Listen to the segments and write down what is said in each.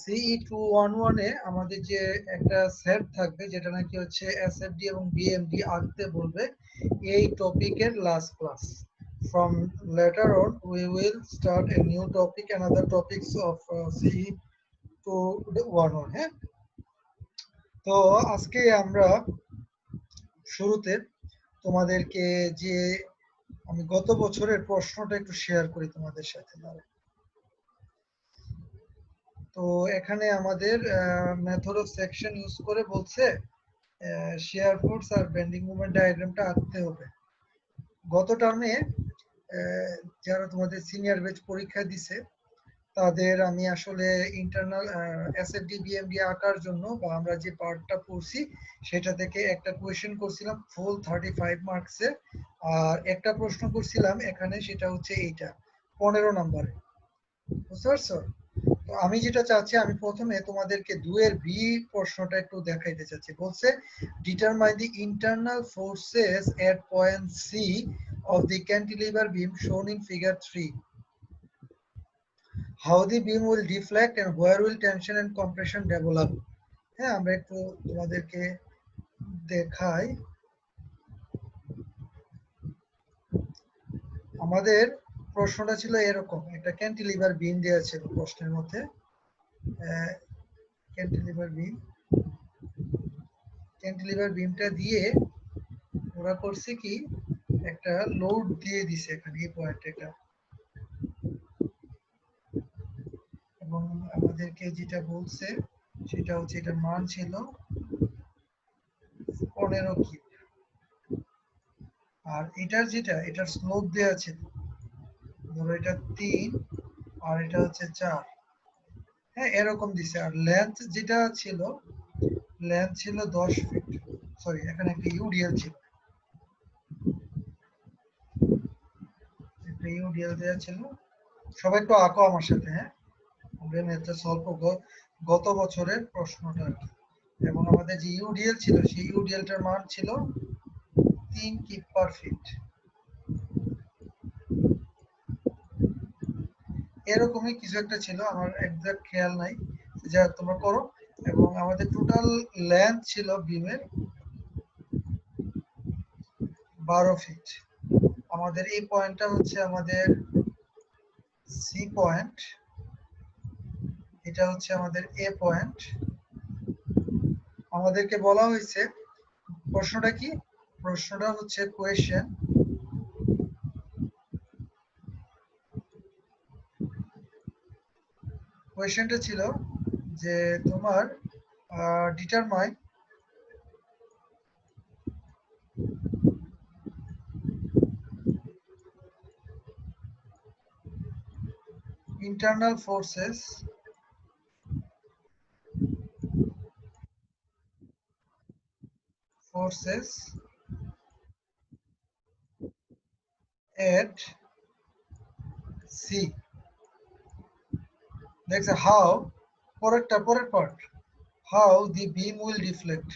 সিই 211 এ আমাদের যে একটা সেট থাকবে যেটা নাকি হচ্ছে এসএফডি এবং বিএমডি আঁকতে বলবে এই টপিকের last class. From later on we will start a new topic and other topics of CE 211. হ্যাঁ, তো আজকে আমরা শুরুতে তোমাদেরকে যে আমি গত বছরের প্রশ্নটা একটু শেয়ার করি তোমাদের সাথে। তো এখানে আমাদের মেথড অফ সেকশন ইউজ করে বলছে শেয়ার ফোর্স আর বেন্ডিং মোমেন্ট ডায়াগ্রামটা আঁকতে হবে। গত টার্মে যারা তোমাদের সিনিয়র ব্যাচ পরীক্ষা দিছে তাদের আমি আসলে ইন্টারনাল এসএফডি বিএমডি আঁকার জন্য বা আমরা যে পার্টটা পড়ছি সেটা থেকে একটা কোয়েশ্চেন করছিলাম ফুল 35 মার্কসে, আর একটা প্রশ্ন করছিলাম এখানে সেটা হচ্ছে এইটা 15 নম্বরে। বুঝতে পারছো? তো আমি যেটা চাচ্ছি আমি প্রথমে তোমাদেরকে 2 এর বি প্রশ্নটা একটু দেখাইতে চাচ্ছি। বলছে determine the internal forces at point C of the cantilever beam shown in figure 3, how the beam will deflect and where will tension and compression develop. হ্যাঁ, আমরা একটু তোমাদেরকে দেখাই। আমাদের প্রশ্নটা ছিল এরকম, একটা ক্যান্টিলিভার বিম দেওয়া ছিল প্রশ্নের মধ্যে। ক্যান্টিলিভার বিমটা দিয়ে ওরা করছে কি একটা লোড দিয়ে দিছে এখানে এই পয়েন্টে এটা, এবং আমাদেরকে যেটা বলছে সেটা হচ্ছে এটার মান ছিল 15 কিউব, আর এটার এটার স্লোপ দেওয়া ছিল ধরো এটা 3 আর এটা হচ্ছে 4। হ্যাঁ, এরকম দিছে। আর লেন্থ যেটা ছিল, লেন্থ ছিল 10 ফিট। সরি, এখানে একটা ইউডিএল ছিল, একটা ইউডিএল দেওয়া ছিল। সবাই একটু আঁকো আমার সাথে। হ্যাঁ, আমরা ম্যাথটা সলভ করব গত বছরের প্রশ্নটা আর কি। এবং আমাদের যে ইউডিএল ছিল সেই ইউডিএলটার মান ছিল 3 কিপ পার ফিট। এরকমই কিছু একটা ছিল, আমার একজ্যাক্ট খেয়াল নাই, যা তোমরা করো। এবং আমাদের টোটাল লেন্থ ছিল বিমের 12 ফিট। আমাদের এই পয়েন্টটা হচ্ছে আমাদের সি পয়েন্ট, এটা হচ্ছে আমাদের এ পয়েন্ট। আমাদেরকে বলা হয়েছে প্রশ্নটা কি, প্রশ্নটা হচ্ছে কোয়েশ্চেনটা ছিল যে তোমার determine internal forces at C. দেখছে how পরের part, how the beam will deflect.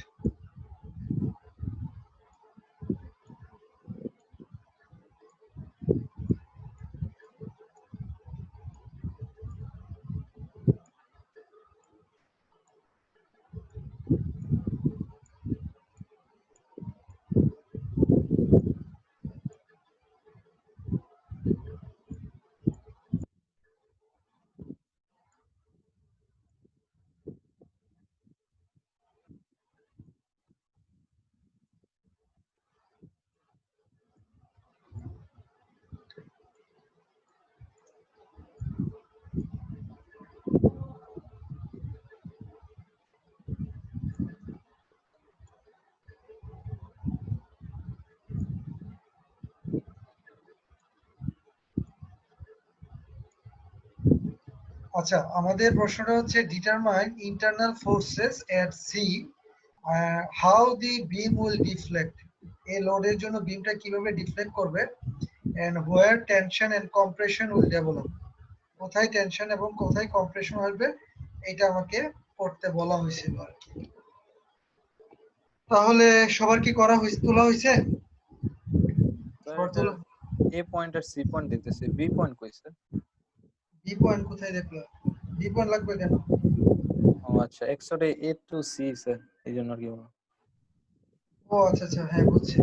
আচ্ছা, আমাদের প্রশ্নটা হচ্ছে determine internal forces at C, how the beam will deflect. এই লোডের জন্য বিমটা কিভাবে ডিফ্লেক্ট করবে, and where tension and compression will develop. কোথায় টেনশন এবং কোথায় কম্প্রেশন আসবে এটা আমাকে পড়তে বলা হয়েছিল আর কি। তাহলে সবার কি করা হয়েছে, তোলা হয়েছে? এ পয়েন্ট আর সি পয়েন্ট দিতেছে, বি পয়েন্ট কই স্যার? বি পয়েন্ট কোথায় দেখলো? বি পয়েন্ট লাগবে কেন? ও আচ্ছা, এক্সট্রা এ টু সি স্যার, এই জন্য আর কি বললাম। ও আচ্ছা আচ্ছা, হ্যাঁ বুঝছি।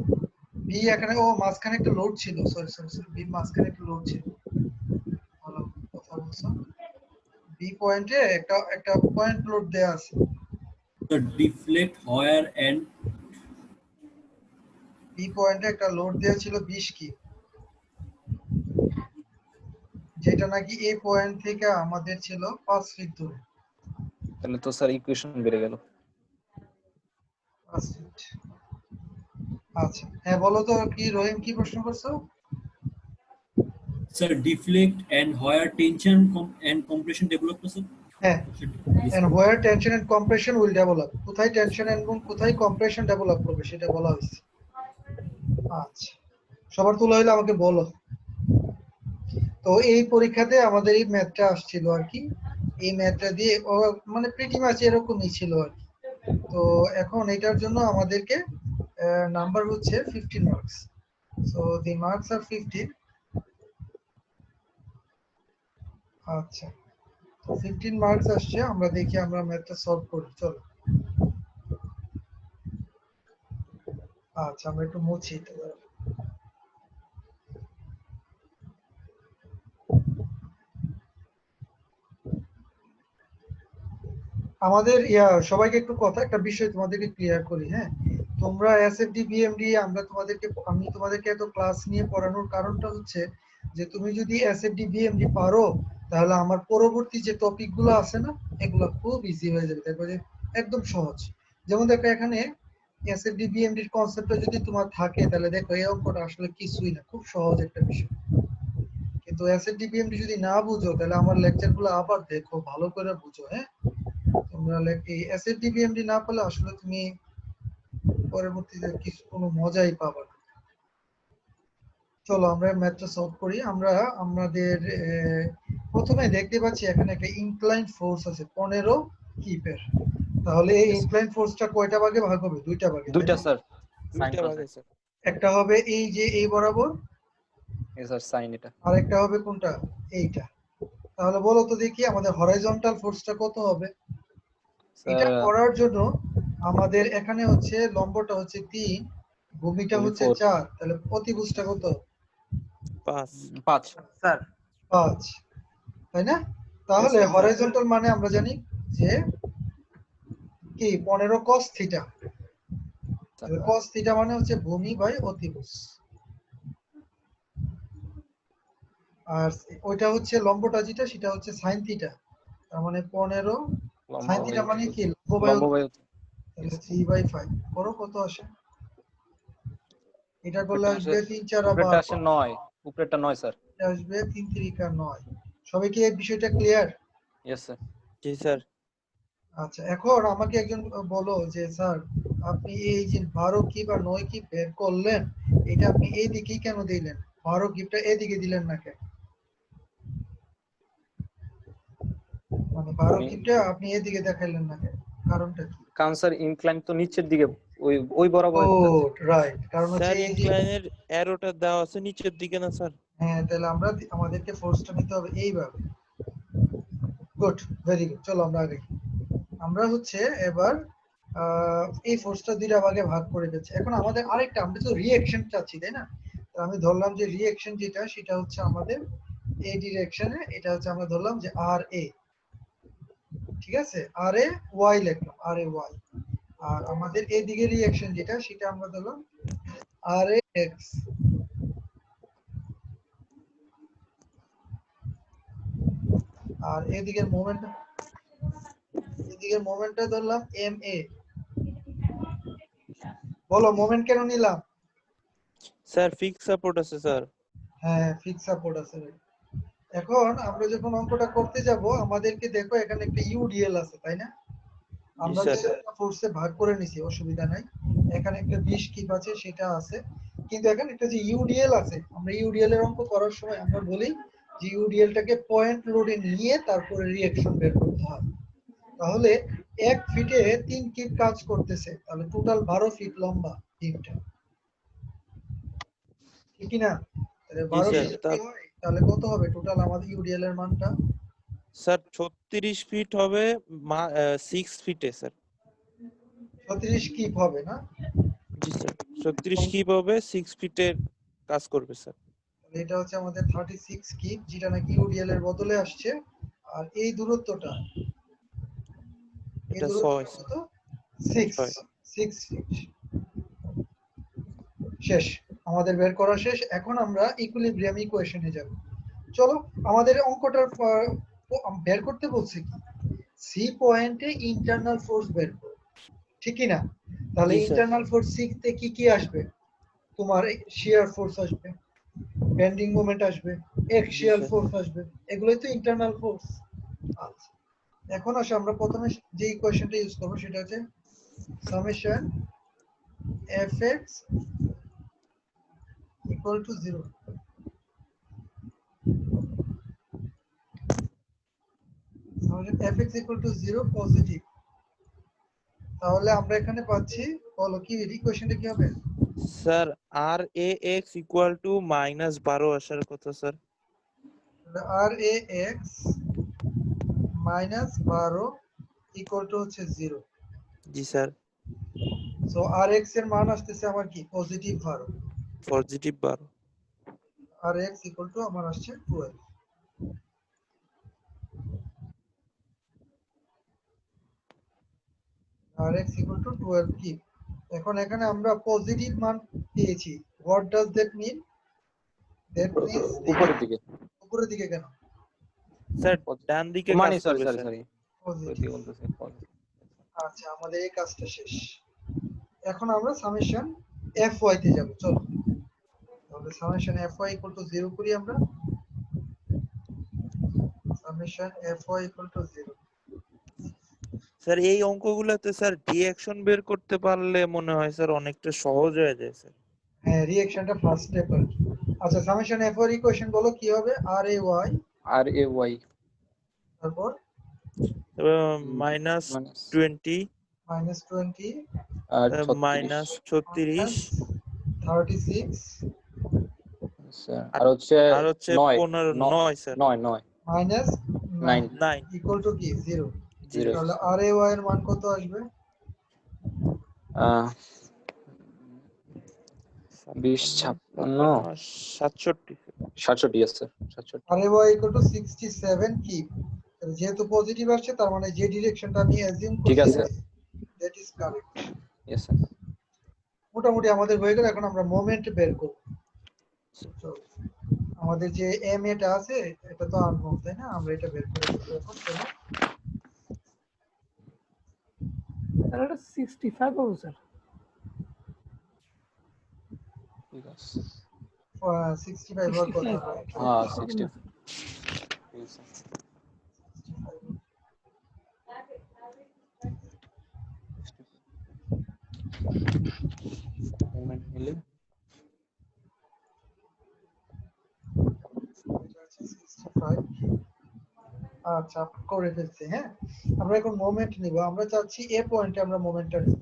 বি এখানে ও মাঝখানে একটা লোড ছিল, সরি সরি সরি, বি মাঝখানে একটা লোড ছিল। ভালো কথা বলছো। বি পয়েন্টে একটা একটা পয়েন্ট লোড দেয়া আছে। The deflect where and B পয়েন্টে একটা লোড দেয়া ছিল 20 কি, যেটা নাকি এ পয়েন্ট থেকে আমাদের ছিল 5 ফিট দূরে। তাহলে তো স্যার ইকুয়েশন বেড়ে গেল। 5 ফিট। আচ্ছা হ্যাঁ বলো তো কি রহিম, কি প্রশ্ন করছো? sir deflect and where tension and compression develop sir. হ্যাঁ, and where tension and compression will develop, কোথায় টেনশন এবং কোথায় কম্প্রেশন ডেভেলপ করবে সেটা বলা হয়েছে। আচ্ছা সবার তোলা হইলে আমাকে বলো। তো এই পরীক্ষাতে আমাদের এই ম্যাথটা আসছিল আর কি, এই ম্যাথটা দিয়ে মানে প্রিটি মাচ এরকমই ছিল আর কি। তো এখন এটার জন্য আমাদেরকে নাম্বার হচ্ছে 15 মার্কস। সো দি মার্কস আর 15। আচ্ছা তো 15 মার্কস আসছে, আমরা দেখি আমরা ম্যাথটা সলভ করি, চলো। আচ্ছা আমরা একটু মুছি তো। আমাদের সবাইকে একটু কথা, একটা বিষয় তোমাদেরকে ক্লিয়ার করি, হ্যাঁ। তোমরা এসএফডি বিএমডি আমি তোমাদেরকে এত ক্লাস নিয়ে পড়ানোর কারণটা হচ্ছে যে তুমি যদি এসএফডি বিএমডি পারো তাহলে আমার পরবর্তী যে টপিক গুলো আছে না এগুলো খুব ইজি হয়ে যাবে, তারপরে একদম সহজ। যেমন দেখো এখানে এসএফডি বিএমডির কনসেপ্টটা যদি তোমার থাকে তাহলে দেখো এই অঙ্কটা আসলে কিছুই না, খুব সহজ একটা বিষয়। কিন্তু এসএফডি বিএমডি যদি না বুঝো তাহলে আমার লেকচার গুলো আবার দেখো, ভালো করে বুঝো, হ্যাঁ। তোমরা এই এসএফডি বিএমডি না পেলে আসলে তুমি পরবর্তীতে কিছু কোনো মজাই পাবে না। চলো আমরা ম্যাথটা সলভ করি। আমরা আমাদের প্রথমে দেখতে পাচ্ছি এখানে একটা ইনক্লাইন ফোর্স আছে 15 কিপের। তাহলে এই ইনক্লাইন ফোর্সটা কয়টা ভাগে ভাগ হবে? দুইটা ভাগে। দুইটা স্যার, দুইটা ভাগে স্যার। একটা হবে এই যে এই বরাবর, এই স্যার সাইন এটা। আর একটা হবে কোনটা? এইটা। তাহলে বলো তো দেখি আমাদের হরাইজন্টাল ফোর্সটা কত হবে? এটা করার জন্য আমাদের এখানে হচ্ছে লম্বটা হচ্ছে 3, ভূমিটা হচ্ছে 4, তাহলে অতিভুজটা কত? 5 স্যার 5, তাই না? তাহলে হরাইজন্টাল মানে আমরা জানি যে কি 15 cos থিটা। তাহলে cos থিটা মানে হচ্ছে ভূমি বাই অতিভুজ। আর ওইটা হচ্ছে লম্বটা যেটা সেটা হচ্ছে sin থিটা। তার মানে 15 sin থিটা মানে কি লম্ব বাই অতিভুজ। তাহলে 3/5 করো কত আসে? এটা করলে আসবে 3 4 উপরেরটা আসে 9, উপরেরটা 9 স্যার। এটা আসবে 3 3 কা 9। সবাই কি এই বিষয়টা ক্লিয়ার? Yes sir. জি স্যার। আচ্ছা এখন আমাকে একজন বলো যে স্যার আপনি এই যে 12 কি বা 9 কি বের করলেন এটা আপনি এই দিকেই কেন দিলেন? 12 কিটা এদিকে দিলেন না কেন? মানে 12 কিটা আপনি এদিকে দেখাইলেন না কেন? কারণটা কি? কারণ স্যার ইনক্লাইন তো নিচের দিকে, ওই বরাবর। ও রাইট, কারণ হচ্ছে স্যার এই যে ইনক্লাইনের অ্যারোটা দেওয়া আছে নিচের দিকে না স্যার? হ্যাঁ তাহলে আমাদেরকে ফোর্সটা নিতে হবে এইভাবে। Good, very good. চলো আমরা আগে আমরা হচ্ছে এবার এই ফোর্সটা দুইটা ভাগে ভাগ করে দিচ্ছি। এখন আমাদের আরেকটা, আমরা তো রিঅ্যাকশন চাচ্ছি তাই না? তো আমি ধরলাম যে রিঅ্যাকশন যেটা সেটা হচ্ছে আমাদের এই ডিরেকশনে, এটা হচ্ছে আমরা ধরলাম যে আর এ, ঠিক আছে, আর এ ওয়াই লিখলাম, আর এ ওয়াই। আর আমাদের এই দিকে রিঅ্যাকশন যেটা সেটা আমরা ধরলাম আর এ এক্স। আর এদিকের মোমেন্টটা ধরলাম এম এ। বলো মোমেন্ট কেন নিলাম? স্যার ফিক্স সাপোর্ট আছে স্যার। হ্যাঁ ফিক্স সাপোর্ট আছে। এখন আমরা যখন অঙ্কটা করতে যাব আমাদেরকে দেখো এখানে একটা ইউডিএল আছে তাই না? আমরা যে ফোর্সে ভাগ করে নিছি অসুবিধা নাই। এখানে একটা 20 কিপ আছে সেটা আছে, কিন্তু এখানে একটা যে ইউডিএল আছে, আমরা ইউডিএল এর অঙ্ক করার সময় আমরা বলি যে ইউডিএলটাকে পয়েন্ট লোডে নিয়ে তারপরে রিঅ্যাকশন বের করতে হয়। তাহলে 1 ফিটে 3 কিপ কাজ করতেছে, তাহলে টোটাল 12 ফিট লম্বা বিমটা, ঠিক কি না? তাহলে 12 ফিট হয়, তাহলে কত হবে টোটাল আমাদের ইউডিএল এর মানটা? স্যার 36 ফিট হবে 6 ফিটে স্যার। 36 কিপ হবে না? জি স্যার 36 কিপ হবে 6 ফিটের কাজ করবে স্যার। এটা হচ্ছে আমাদের 36 কিপ, যেটা নাকি ইউডিএল এর বদলে আসছে। আর এই দূরত্বটা, এই এটা 6 দূরত্বটা কত? 6 ছয়। 6 ফিট। শেষ, আমাদের বের করা শেষ। এখন আমরা ইকুইলিব্রিয়াম ইকুয়েশনে যাব। চলো, আমাদের অঙ্কটার বের করতে বলছে কি, সি পয়েন্টে ইন্টারনাল ফোর্স বের করো, ঠিক কি না? তাহলে জি স্যার। ইন্টারনাল ফোর্স সিতে কি কি আসবে? তোমার শিয়ার ফোর্স আসবে, বেন্ডিং মোমেন্ট আসবে, এক্সিয়াল স্যার। ফোর্স আসবে, এগুলোই তো ইন্টারনাল ফোর্স। আচ্ছা, এখন আসো আমরা প্রথমে যে ইকুয়েশনটা ইউজ করব সেটা হচ্ছে summation fx equal to 0। Summation fx equal to 0 positive. তাহলে আমরা এখানে পাচ্ছি, বলো কি ইকুয়েশনটা কি হবে? Sir R A x equal to -12 আসার কথা sir. R A x -12 equal to হচ্ছে 0। জি স্যার। সো আর এক্স এর মান আসতেছে আমার কি, positive 12। Positive 12। R x equal to আমার আসছে 12। আর এক্স ইকুয়াল টু 12 কি? এখন এখানে আমরা পজিটিভ মান পেয়েছি। What does that mean? That means উপরের দিকে। উপরের দিকে কেন? স্যার ডান দিকে মানে কাজ সরি করবে সরি স্যার। Sorry positive. বলতেছি positive। আচ্ছা, আমাদের এই কাজটা শেষ। এখন আমরা সামেশন এফ ওয়াই তে যাব। চলো, তাহলে summation F Y equal to 0 করি আমরা। Summation F Y equal to 0। Sir এই অঙ্কগুলোতে স্যার রিঅ্যাকশন বের করতে পারলে মনে হয় স্যার অনেকটা সহজ হয়ে যায় স্যার। হ্যাঁ, রিঅ্যাকশনটা ফার্স্ট স্টেপ আর কি। আচ্ছা, সামেশন এফ ওয়াই ইকুয়েশন বলো কি হবে? আর A Y, R A Y তারপর -20 -20 আর 36 -36 36 স্যার, আর আর হচ্ছে আর হচ্ছে 9 9 স্যার। 9 মাইনাস 9 9 ইকুয়াল টু কি, 0। 0 তাহলে আর এ ওয়াই এর মান কত আসবে? 20 56 67। 67 আছে 67। আর এ ওয়াই ইকুয়াল টু 67 কি? তাহলে যেহেতু পজিটিভ আসছে, তার মানে যে ডিরেকশনটা আমি অ্যাজিউম ঠিক করছি আছে। That is correct. Yes sir. মোটামুটি আমাদের হয়ে গেল। এখন আমরা মোমেন্ট বের করব। চলো, আমাদের যে এম এটা আছে, এটা তো আননোন, তাই না? আমরা এটা বের করে ফেলবো এখন। চলো, স্যার এটা 65 হবে স্যার। ঠিক আছে। 65 হওয়ার কথা, 65 right? হ্যাঁ 60 সেকেন্ড না স্যার। ঠিক আছে। 65 মোমেন্ট নিলে এটা হচ্ছে 65 কি? আচ্ছা, করে ফেলছি। হ্যাঁ, আমরা এখন মোমেন্ট নিব। আমরা চাচ্ছি এ পয়েন্টে আমরা মোমেন্টটা নিব।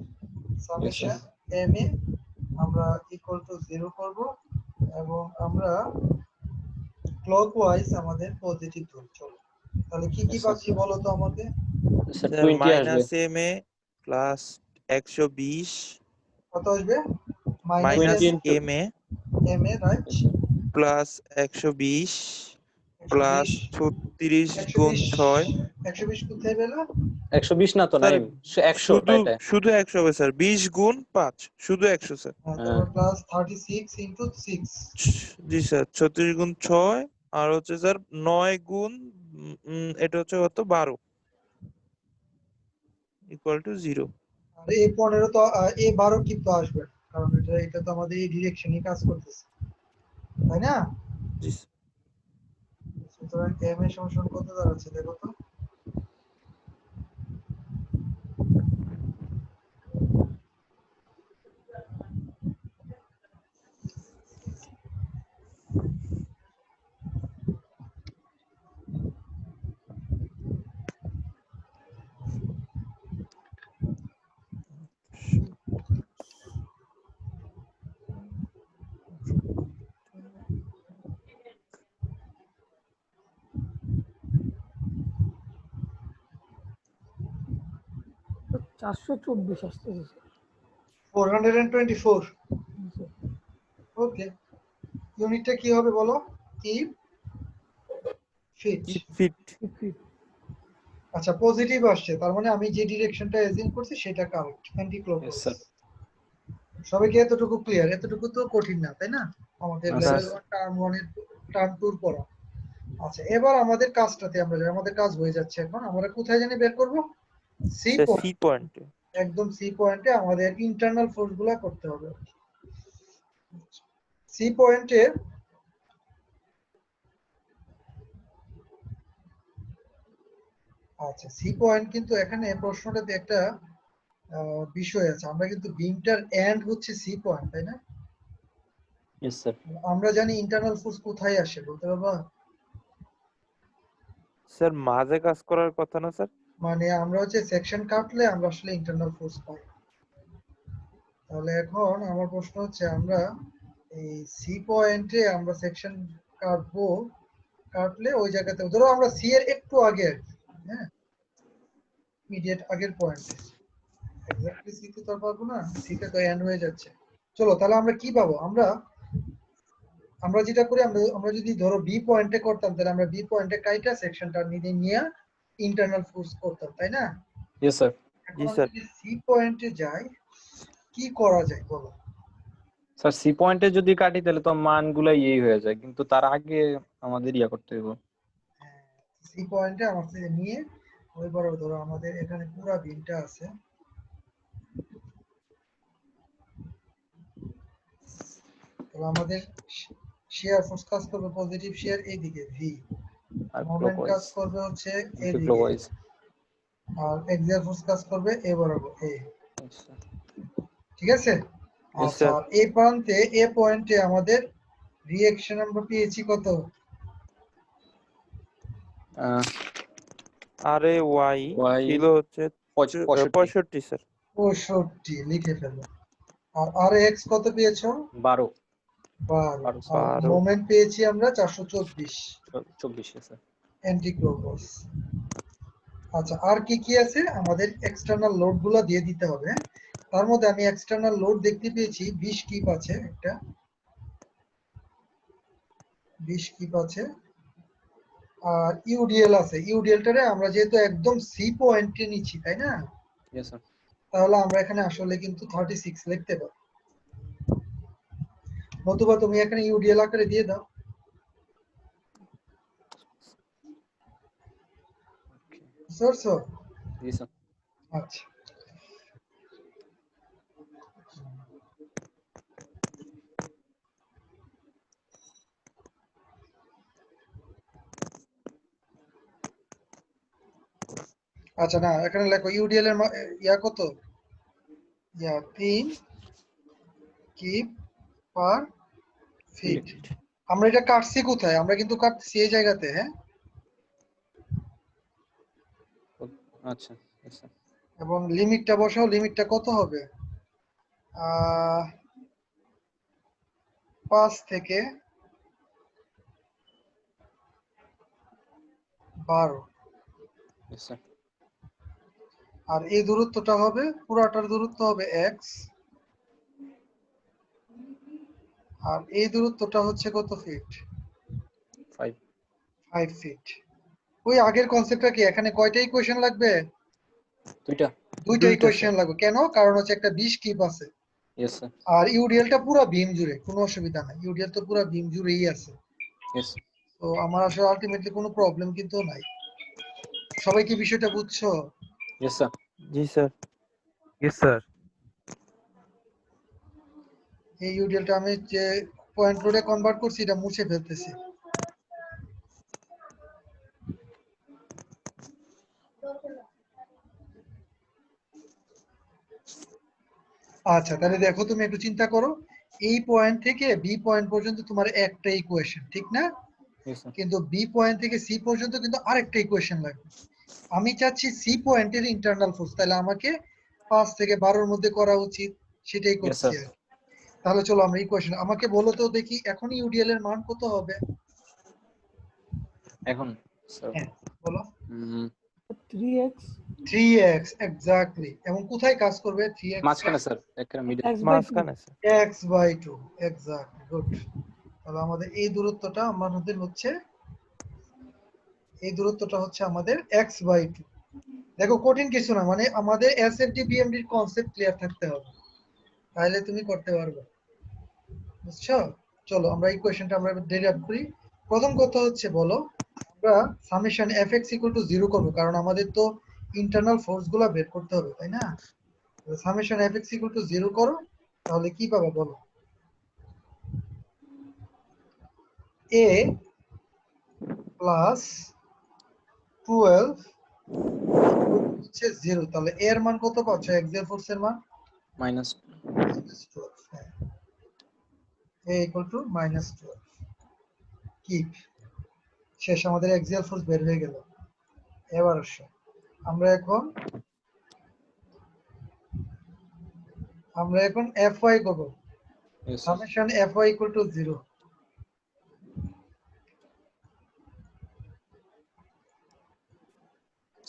সামেশন এম এ আমরা ইকুয়াল টু 0 করব, এবং আমরা ক্লকওয়াইজ আমাদের পজিটিভ ধরি। চলো, তাহলে কি কি Yes, sir. পাচ্ছি বলো তো আমাকে? স্যার স্যার 20 আসবে। -ma প্লাস 120 কত আসবে? Minus 20 into ma M A, right? Plus 120 plus 36 গুণ 120 6। 120 কোথায় পেলো? 120 না তো স্যার 9 100 শুধু এটা। শুধু 100 হবে স্যার। 20 গুণ 5 শুধু 100 স্যার। তারপর প্লাস 36 ইনটু 6। জি স্যার 36 গুণ 6 আর হচ্ছে স্যার 9 গুণ এটা হচ্ছে কত 12 ইকুয়াল টু 0। আর এ 15 তো এ 12 কিন্তু আসবে না, কারণ এটা তো আমাদের এই ডিরেকশনে কাজ করতেছে, তাই না? জি সুতরাং এম এর সমান কত দাঁড়াচ্ছে দেখো তো? 424 আসতেছে স্যার। 424। স্যার ওকে, ইউনিটটা কি হবে বলো? Kip feet. Kip feet. Feet. আচ্ছা, পজিটিভ আসছে, তার মানে আমি যে ডিরেকশনটা অ্যাজিউম করছি সেটা correct, anti Yes, clockwise. sir. সবাইকে এতটুকু ক্লিয়ার? এতটুকু তো কঠিন না, তাই না? আমাদের না, লেভেল স্যার। 1 টার্ম 1 এর টার্ম 2 পড়া। আচ্ছা, এবার আমাদের কাজটাতে আমরা যাই। আমাদের কাজ হয়ে যাচ্ছে এখন। আমরা কোথায় জানি বের করব? C sir point. সি পয়েন্টে। একদম সি পয়েন্টে আমাদের ইন্টারনাল ফোর্স গুলা করতে হবে। সি পয়েন্টে আচ্ছা, সি পয়েন্ট কিন্তু এখানে প্রশ্নটাতে একটা বিষয় আছে। আমরা কিন্তু বিমটার এন্ড হচ্ছে সি পয়েন্ট, তাই না? Yes, sir. আমরা জানি ইন্টারনাল ফোর্স কোথায় আসে, বলতে পারবা? স্যার মাঝে কাজ করার কথা না স্যার? মানে আমরা হচ্ছে সেকশন কাটলে আমরা আসলে ইন্টারনাল ফোর্স পাই। তাহলে এখন আমার প্রশ্ন হচ্ছে, আমরা এই সি পয়েন্টে আমরা সেকশন কাটবো, কাটলে ওই জায়গাতে ধরো আমরা সি এর একটু আগে আর কি, হ্যাঁ, ইমিডিয়েট আগের পয়েন্টে। এক্স্যাক্টলি সি তে তো আর পাবো না, সি তে তো এন্ড হয়ে যাচ্ছে। চলো তাহলে আমরা কি পাবো? আমরা যেটা করি, আমরা যদি ধরো বি পয়েন্টে করতাম, তাহলে আমরা বি পয়েন্টে কাইটা সেকশনটা নিয়ে ইন্টারনাল ফোর্স করতাম, তাই না? Yes, sir. এখন জি আমি স্যার। যদি সি পয়েন্টে যাই, কি করা যায় বলো? স্যার সি পয়েন্টে যদি কাটি তাহলে তো মানগুলা ইয়ে হয়ে যায়, কিন্তু তার আগে আমাদের ইয়া করতে হবে। সি পয়েন্টে আমাদের নিয়ে ওই বড় ধরো আমাদের এখানে পুরো বিমটা আছে। তাহলে আমাদের শেয়ার ফোর্স কাজ করবে পজিটিভ শেয়ার এইদিকে ভি, আর মোমেন্ট কাজ ক্লকওয়াইজ, করবে হচ্ছে অ্যান্টি এদিকে, ক্লকওয়াইজ। আর এক্সিয়াল ফোর্স কাজ করবে এ বরাবর এ। আচ্ছা। ঠিক আছে? Yes, আচ্ছা, sir. আর এই প্রান্তে এ পয়েন্টে আমাদের রিঅ্যাকশন আমরা পেয়েছি কত? আরে ওয়াই ওয়াই ছিল হচ্ছে 65, 65 স্যার। 65 লিখে ফেলো। আর আর এক্স কত পেয়েছো? 12, 12। 12, আর 12। মোমেন্ট পেয়েছি আমরা 424 24, স্যার। Anti clockwise. আচ্ছা, আর কি কি আছে? আমাদের এক্সটার্নাল লোড গুলো দিয়ে দিতে হবে, হ্যাঁ? তার মধ্যে আমি এক্সটার্নাল লোড দেখতে পেয়েছি 20 কিপ আছে, একটা 20 কিপ আছে। আর ইউডিএল আছে। ইউডিএলটারে আমরা যেহেতু একদম সি পয়েন্টে নিচ্ছি, তাই না? Yes, sir. তাহলে আমরা এখানে আসলে কিন্তু 36 লিখতে পারি। নতুবা তুমি এখানে ইউডিএল আকারে দিয়ে দাও। Okay. বুঝছো? Yes, sir. আচ্ছা, আচ্ছা, না এখানে লেখো ইউডিএল এর ইয়া কত? ইয়া 3 কিপ পার ফিট। আমরা এটা কাটছি কোথায়? আমরা কিন্তু কাটছি এই জায়গাতে, হ্যাঁ? আচ্ছা। Yes, sir. এবং লিমিটটা বসাও, লিমিটটা কত হবে? 5 থেকে 12। Yes, sir. আর এই দূরত্বটা হবে, পুরাটার দূরত্ব হবে x, আর এই দূরত্বটা হচ্ছে কত ফিট? 5. 5 ফিট। ওই আগের কনসেপ্টটা কি? এখানে কয়টা ইকুয়েশন লাগবে? দুইটা। দুইটা দুইটা, ইকুয়েশন লাগবে। কেন? কারণ হচ্ছে একটা 20 কিপ আছে, Yes, sir. আর ইউডিএলটা পুরো বিম জুড়ে, কোনো অসুবিধা নাই। ইউডিএল তো পুরো বিম জুড়েই আছে। Yes. তো আমার আসলে আলটিমেটলি কোনো প্রবলেম কিন্তু নাই। সবাই কি বিষয়টা বুঝছো? Yes, sir. জি স্যার। Yes sir. এই ইউডিএলটা আমি যে পয়েন্ট লোডে কনভার্ট করছি, এটা মুছে ফেলতেছি। আচ্ছা, তাহলে দেখো, তুমি একটু চিন্তা করো, এই পয়েন্ট থেকে বি পয়েন্ট পর্যন্ত তোমার একটা ইকুয়েশন, ঠিক না? Yes, sir. কিন্তু বি পয়েন্ট থেকে সি পর্যন্ত কিন্তু আরেকটা ইকুয়েশন লাগবে। আমি চাচ্ছি সি পয়েন্টের ইন্টারনাল ফোর্স, তাহলে আমাকে 5 থেকে 12 এর মধ্যে করা উচিত, সেটাই Yes, করছি sir. আর কি। তাহলে চলো আমরা ইকুয়েশন, আমাকে বলো তো দেখি এখন ইউডিএল এর মান কত হবে? এখন স্যার হ্যাঁ, বলো। 3x 3x exactly. এবং কোথায় কাজ করবে 3x? মাঝখানে স্যার, এখানে মিডল। x by 2 মাঝখানে sir. x by 2 exactly, good. তাহলে আমাদের এই দূরত্বটা হচ্ছে আমাদের x by 2। দেখো কঠিন কিছু না, মানে আমাদের এসএফডি বিএমডির কনসেপ্ট ক্লিয়ার থাকতে হবে, তাহলে তুমি করতে পারবে, বুঝছো? চলো আমরা এই কোশ্চেনটা আমরা ডেরিভ করি। প্রথম কথা হচ্ছে বলো, আমরা সামেশন fx ইকুয়াল টু 0 করব, কারণ আমাদের তো ইন্টারনাল ফোর্স গুলা বের করতে হবে, তাই না? সামেশন fx ইকুয়াল টু 0 করো, তাহলে কি পাবে বলো? a প্লাস 12 হচ্ছে 0, তাহলে a এর মান কত পাচ্ছ? এক্সিয়াল ফোর্সের মান মাইনাস। -12, হ্যাঁ, a ইকুয়াল টু -12। কিপ, শেষ, আমাদের এক্সিয়াল ফোর্স বের হয়ে গেল। এবার আসো আমরা এখন fy করব। Yes, sir. Summation fy equal to 0।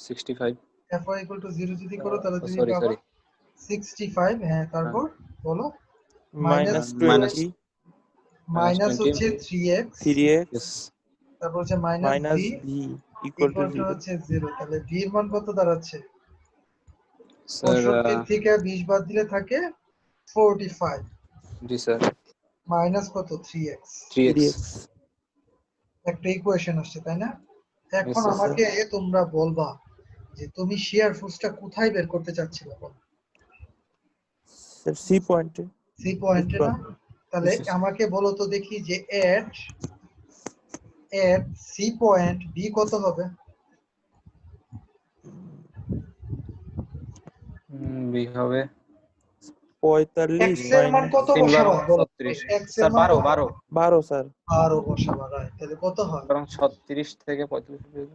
65। fy equal to 0 যদি করো তাহলে তুমি সরি পাবা সরি 65। হ্যাঁ, তারপর বলো মাইনাস minus 20 মাইনাস 20 হচ্ছে 3x, 3x yes তারপর হচ্ছে minus minus v v equal to equal to 0। হচ্ছে 0। তাহলে v এর মান কত দাঁড়াচ্ছে? স্যার 65 থেকে 20 বাদ দিলে থাকে 45 জি স্যার মাইনাস কত 3x। 3x একটা ইকুয়েশন আসছে, তাই না? এখন sir. আমাকে তোমরা বলবা যে তুমি শিয়ার ফোর্সটা কোথায় বের করতে চাচ্ছিলে, বলো। স্যার সি পয়েন্টে। সি পয়েন্টে না? তাহলে Yes, yes. আমাকে বলো তো দেখি যে এট সি পয়েন্ট বি কত হবে? b হবে 45 x এর মান কত 3 বসাবা বলো? 36 x এর স্যার মান 12 কত? 12 12 স্যার। 12 বসাবা, রাইট। তাহলে কত হয়? বরং 36 থেকে 45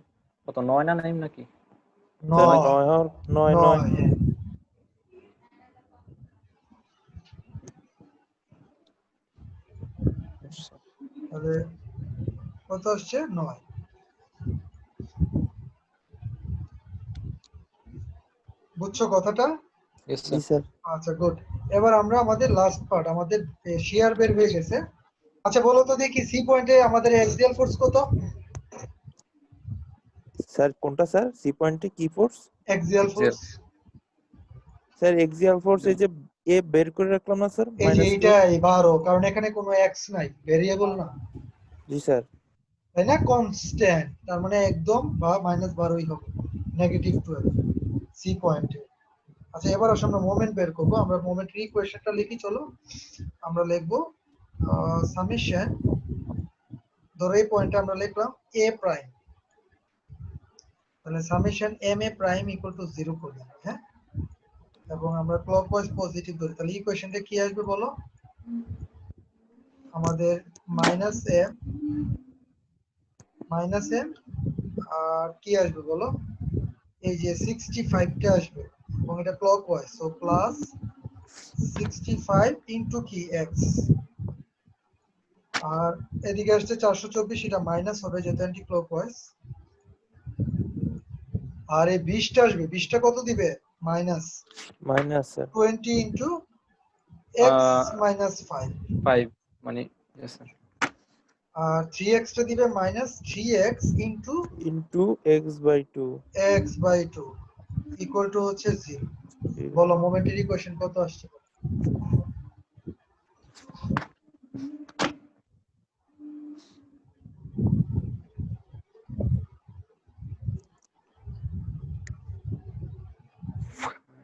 কত 9 না 9 নাকি? স্যার 9 9 9 হ্যাঁ। তাহলে কত আসছে? 9। বুঝছো কথাটা? yes জি sir স্যার। আচ্ছা, গুড। এবার আমরা আমাদের লাস্ট পার্ট, আমাদের শিয়ার বের হয়ে গেছে। আচ্ছা বলো তো দেখি সি পয়েন্টে আমাদের এক্সিয়াল ফোর্স কত? স্যার কোনটা স্যার? সি পয়েন্টে কি force? Axial force sir axial force এই যে এ বের করে রাখলাম না স্যার, এই যে -12। এইটাই 12, কারণ এখানে কোনো এক্স নাই, ভেরিয়েবল না, জি স্যার। তাই না? কনস্ট্যান্ট, তার মানে একদম বা -12ই হবে, -12 সি পয়েন্টে। আচ্ছা এবার আসলে আমরা মোমেন্ট বের করব। আমরা মোমেন্টের ইকুয়েশনটা লিখি, চলো আমরা লিখবো সামেশন, ধরো এই পয়েন্টে আমরা লিখলাম a প্রাইম, তাহলে summation m a prime equal to 0 করলাম, হ্যাঁ, এবং আমরা ক্লকওয়াইজ পজিটিভ ধরি, তাহলে ইকুয়েশনটা কি আসবে বলো? আমাদের মাইনাস m আর কি আসবে বলো? এই যে 65 টা আসবে, এবং এটা ক্লকওয়াইজ, সো প্লাস 65 ইনটু কি x, আর এদিকে আসছে 424, এটা মাইনাস হবে যেহেতু অ্যান্টি ক্লকওয়াইজ, আর এই 20 টা আসবে, 20 টা কত দিবে? Minus sir 20 into x minus 5, 5 মানে yes sir আর 3x টা দিবে minus 3x into into x/2 equal to হচ্ছে 0। বলো মোমেন্টের ইকুয়েশন কত আসছে?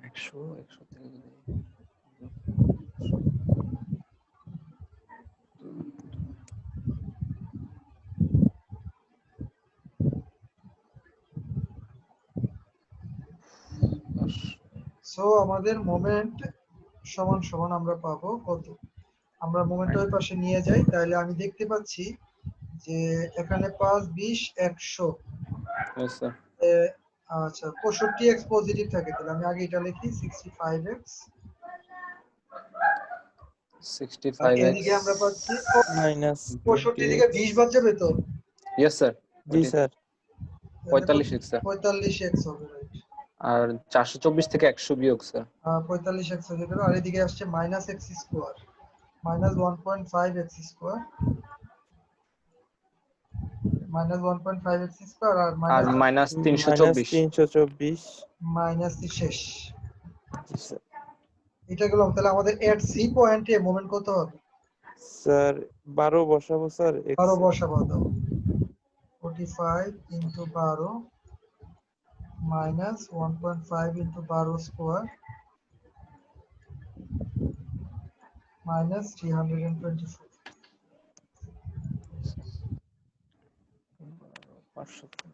একশো থেকে যদি সো আমাদের মোমেন্ট সমান সমান আমরা পাবো কত? আমরা মোমেন্ট ওই পাশে নিয়ে যাই, তাহলে আমি দেখতে পাচ্ছি যে এখানে 5 20 100, yes sir আচ্ছা 65x পজিটিভ থাকে, তাহলে আমি আগে এটা লিখি 65x, আর 65x এদিকে আমরা পাচ্ছি মাইনাস 65 থেকে 20 বাদ যাবে তো? yes sir জি স্যার। 45x sir. 45x হবে, রাইট। আর 424 থেকে 100 বিয়োগ স্যার। 45x হয়ে গেল, আর এদিকে আসছে minus x square, minus 1.5x square, minus 1.5x square, আর আর মাইনাস মাইনাস মাইনাস 324। 324। মাইনাস শেষ। জি স্যার। এটা গেলাম, তাহলে আমাদের এট সি পয়েন্টে মোমেন্ট কত হবে? স্যার 12 বসাবো স্যার। 12 বসাবো দাও। 45 into 12 minus 1.5 into 12 square minus 324। 540।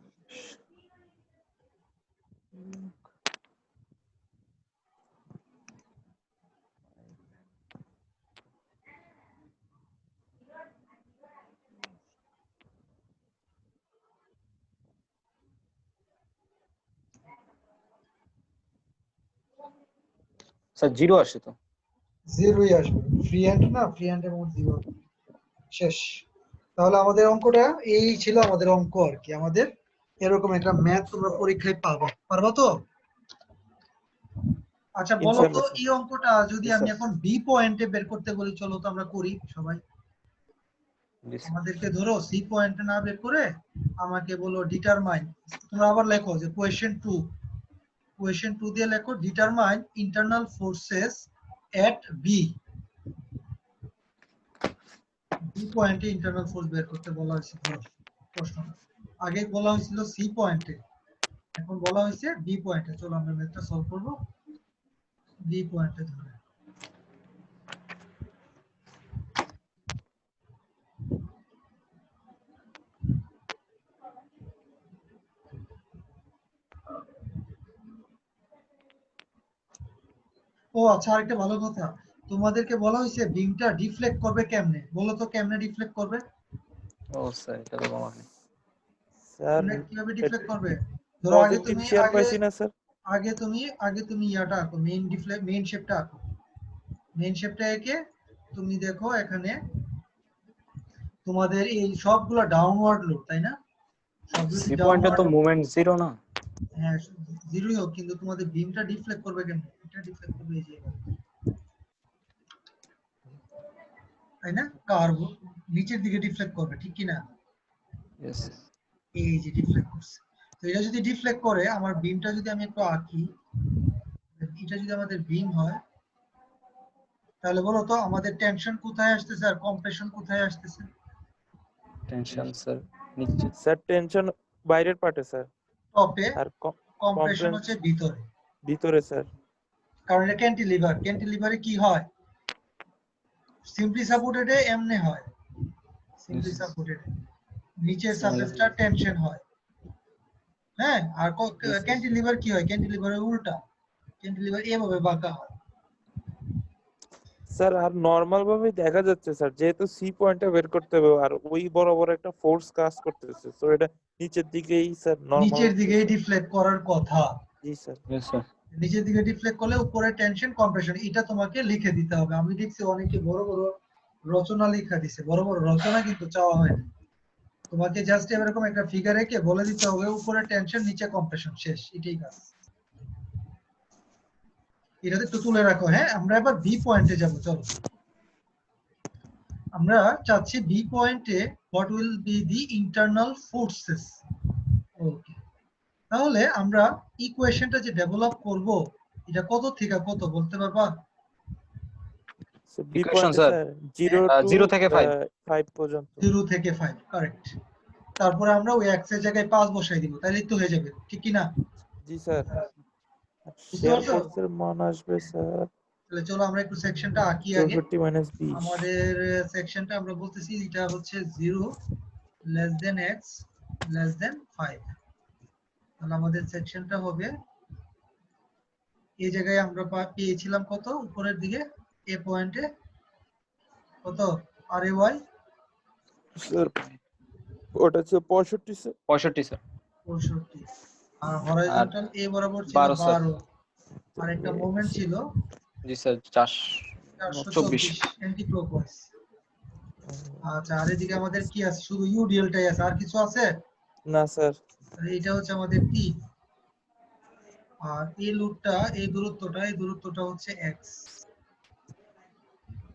Sir zero আসে তো। জিরোই আসবে, ফ্রি হ্যান্ড না, ফ্রি হ্যান্ডের মধ্যে জিরো শেষ। তাহলে আমাদের অঙ্কটা এই ছিল, আমাদের অঙ্ক আর কি। আমাদের এরকম একটা ম্যাথ তোমরা পরীক্ষায় পারবা তো? আচ্ছা বলো তো, ইনশাআল্লাহ স্যার। এই অঙ্কটা যদি জি আমি স্যার। এখন বি পয়েন্টে বের করতে বলি, চলো তো আমরা করি সবাই। জি স্যার। আমাদেরকে ধরো সি পয়েন্টে না বের করে আমাকে বলো ডিটারমাইন, তোমরা আবার লেখো যে কোয়েশ্চেন 2 দিয়ে লেখো ডিটারমাইন ইন্টারনাল ফোর্সেস এট বি পয়েন্টে ইন্টারনাল ফোর্স বের করতে বলা হয়েছে। ধরো প্রশ্ন আগে বলা হয়েছিল সি পয়েন্টে, এখন বলা হয়েছে বি পয়েন্টে। চলো আমরা ম্যাথটা সলভ করব বি পয়েন্টে ধরে। ও আচ্ছা, আরেকটা ভালো কথা, তোমাদেরকে বলা হয়েছে বিমটা ডিফ্লেক্ট করবে কেমনে, বলো তো কেমনে ডিফ্লেক্ট করবে? ও স্যার এটা তো বলা হয়নি। স্যার তোমরা কিভাবে ডিফ্লেক্ট করবে? ধরো আগে পজিটিভ তুমি শেয়ার পাইছি না স্যার। আগে তুমি ইয়াটা আঁকো, মেইন শেপটা আঁকো। মেইন শেপটা এঁকে তুমি দেখো এখানে তোমাদের এই সবগুলো ডাউনওয়ার্ড লোড, তাই না? সবগুলো সি পয়েন্টে ডাউনওয়ার্ড, তো মুভমেন্ট জিরো না। হ্যাঁ জিরোই হোক, কিন্তু তোমাদের বিমটা ডিফ্লেক্ট করবে কেমনে? এটা ডিফ্লেক্ট করবে এই যে এভাবে, তাই না? কার্ভ নিচের দিকে ডিফ্লেক্ট করবে, ঠিক কি না? ইয়েস। এই যে ডিফ্লেক্ট করছে। তো এটা যদি ডিফ্লেক্ট করে, আমার বিমটা যদি আমি একটু আঁকি, এটা যদি আমাদের বিম হয়, তাহলে বলো তো আমাদের টেনশন কোথায় আসতেছে আর কম্প্রেশন কোথায় আসতেছে? টেনশন স্যার নিচে। স্যার টেনশন বাইরের পার্টে স্যার। টপে, আর কম্প্রেশন হচ্ছে ভিতরে। ভিতরে স্যার। কারণ এটা ক্যান্টিলিভারে কি হয়? সিম্পলি সাপোর্টেডে এমনে হয়, সিম্পলি সাপোর্টেড নিচের সারফেসটা টেনশন হয়, হ্যাঁ। আর ক্যান্টিলিভার কি হয়? ক্যান্টিলিভারের উল্টা, ক্যান্টিলিভার এভাবে বাঁকা হয়। স্যার আর নরমাল ভাবে দেখা যাচ্ছে স্যার, যেহেতু সি পয়েন্টটা বের করতে হবে আর ওই বরাবর একটা ফোর্স কাজ করতেছে, তো এটা নিচের দিকেই স্যার নরমাল নিচের দিকেই ডিফ্লেক্ট করার কথা। জি স্যার। Yes sir. নিচের দিকে ডিফ্লেক্ট করলে উপরে টেনশন কম্প্রেশন, এটা তোমাকে লিখে দিতে হবে। আমি দেখছি অনেকে বড় বড় রচনা লেখা দিছে, বড় বড় রচনা কিন্তু চাওয়া হয়নি। তোমাকে জাস্ট এরকম একটা ফিগার এঁকে বলে দিতে হবে উপরে টেনশন নিচে কম্প্রেশন, শেষ, এটাই কাজ। এটাতে একটু তুলে রাখো। হ্যাঁ, আমরা এবার বি পয়েন্টে যাব। চলো আমরা চাচ্ছি বি পয়েন্টে what will be the internal forces. Okay, তাহলে আমরা ইকুয়েশনটা যে ডেভেলপ করব, এটা কত থেকে কত বলতে পারবা? বি ইকুয়েশন পয়েন্টে স্যার স্যার 0 থেকে 5। 5 পর্যন্ত। 0 থেকে 5, কারেক্ট। তারপরে আমরা ওই x এর জায়গায় 5 বসাই দিব, তাহলে তো হয়ে যাবে, ঠিক কি না? জি স্যার। বুঝতে শেয়ার পারছো? ফোর্সের মান আসবে স্যার তাহলে চলো আমরা একটু সেকশনটা আঁকি আগে। 64 - 20। আমাদের সেকশনটা আমরা বলতেছি এটা হচ্ছে 0 লেস দেন x লেস দেন 5। তাহলে আমাদের সেকশনটা হবে, এই জায়গায় আমরা পেয়েছিলাম কত উপরের দিকে এ পয়েন্টে কত আর এ ওয়াই? স্যার ওটা হচ্ছে 65 স্যার। 65 স্যার। 65। আর হরাইজন্টাল এ বরাবর ছিল 12 স্যার। 12। আর একটা মোমেন্ট ছিল জি স্যার 424। 424 anti clockwise. আচ্ছা, আর এদিকে আমাদের কি আছে? শুধু ইউডিএলটাই আছে, আর কিছু আছে? না স্যার। এটা হচ্ছে আমাদের টি, আর এই লুপটা এই দূরত্বটা হচ্ছে এক্স।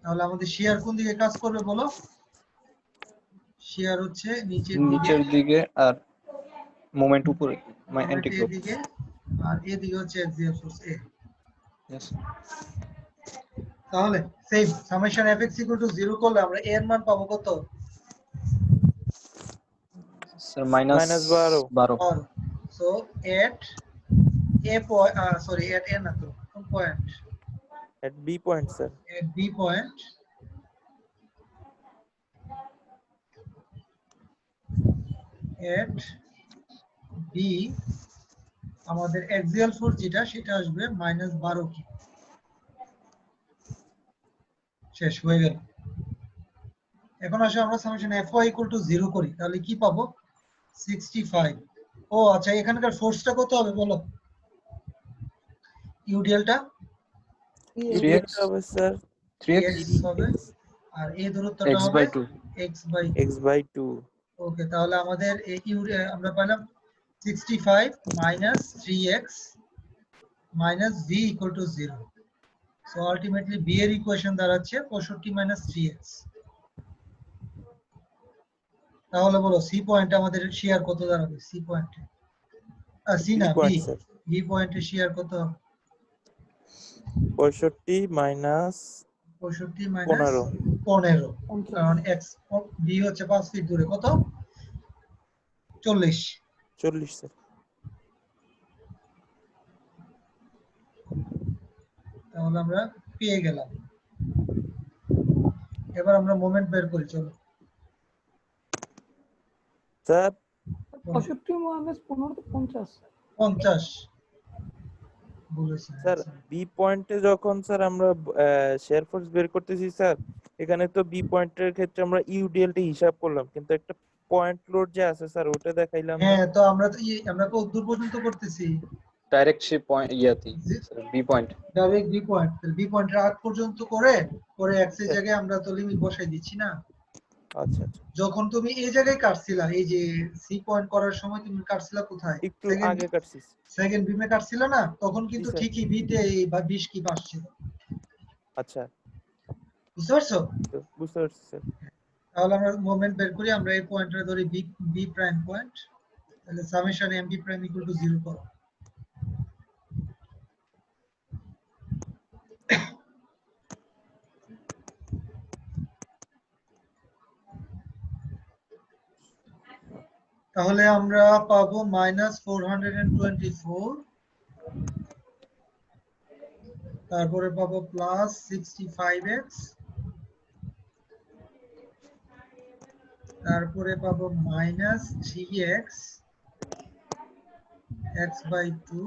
তাহলে আমাদের শিয়ার কোন দিকে কাজ করবে বলো? শিয়ার হচ্ছে নিচের দিকে, নিচের দিকে, আর মোমেন্ট উপরে, মানে মোমেন্ট অ্যান্টি এর ক্লক। দিকে, আর এদিকে হচ্ছে এক্সিয়াল ফোর্স এ। Yes. তাহলে same summation fx equal to 0 করলে আমরা a এর মান পাবো কত? Sir minus -12 12। So at a point, sorry at a না তো কোন point, at B point sir. at b point at b আমাদের axial ফোর্স যেটা সেটা আসবে -12 কি। শেষ হয়ে গেল। এখন আসলে আমরা সামেশন fy ইকুয়াল টু 0 করি, তাহলে কি পাবো? 65। ও আচ্ছা, এখানকার ফোর্সটা কত হবে বলো? ইউডিএলটা 3x হবে স্যার 3x x হবে, আর এই দূরত্বটা x হবে by 2। x/2। x/2। ওকে, তাহলে আমাদের এই আমরা পেলাম 65 minus 3x minus v equal to 0. So ultimately b এর ইকুয়েশন দাঁড়াচ্ছে 65 minus 3x। তাহলে বলো সি পয়েন্টে আমাদের শেয়ার কত দাঁড়াবে? সি পয়েন্টে, সি না B B, point sir. B পয়েন্টে শেয়ার কত? 65 minus 65 minus 15 15, 50 কারণ x বি হচ্ছে 5 ফিট দূরে, কত? 40। 40 স্যার। তাহলে আমরা পেয়ে গেলাম। এবার আমরা মোমেন্ট বের করি, চলো। স্যার 65 মাইনাস 15 তো 50। 50 বলেছেন। স্যার বি পয়েন্টে যখন স্যার আমরা শেয়ার ফোর্স বের করতেছি স্যার, এখানে তো বি পয়েন্টের ক্ষেত্রে আমরা ইউডিএলটি হিসাব করলাম, কিন্তু একটা পয়েন্ট লোড যে আছে স্যার ওটা দেখাইলাম না। হ্যাঁ, তো আমরা তো দূর পর্যন্ত করতেছি, ডাইরেক্ট সে পয়েন্ট ইয়াতেই sir, B point. Direct B point, B পয়েন্টের আগ পর্যন্ত করে পরে এক্স এর স্যার জায়গায় আমরা তো লিমিট বসাই দিচ্ছি না। আচ্ছা আচ্ছা, যখন তুমি এই জায়গায় কাটছিলা, এই যে সি পয়েন্ট করার সময় তুমি কাটছিলা কোথায়? একটু আগে কাটছি। সেকেন্ড বিমে কাটছিলা না? তখন কিন্তু স্যার। ঠিকই বিতে বা 20 কি পাস ছিল। আচ্ছা, বুঝতে পারছো? তো বুঝতে পারছি স্যার। তাহলে আমরা মোমেন্ট বের করি, আমরা এই পয়েন্টটা ধরি বি, বি প্রাইম পয়েন্ট। তাহলে summation M B prime equal to 0 করো। তাহলে আমরা পাবো -424, তারপরে পাবো +65x, তারপরে পাবো -3x x/2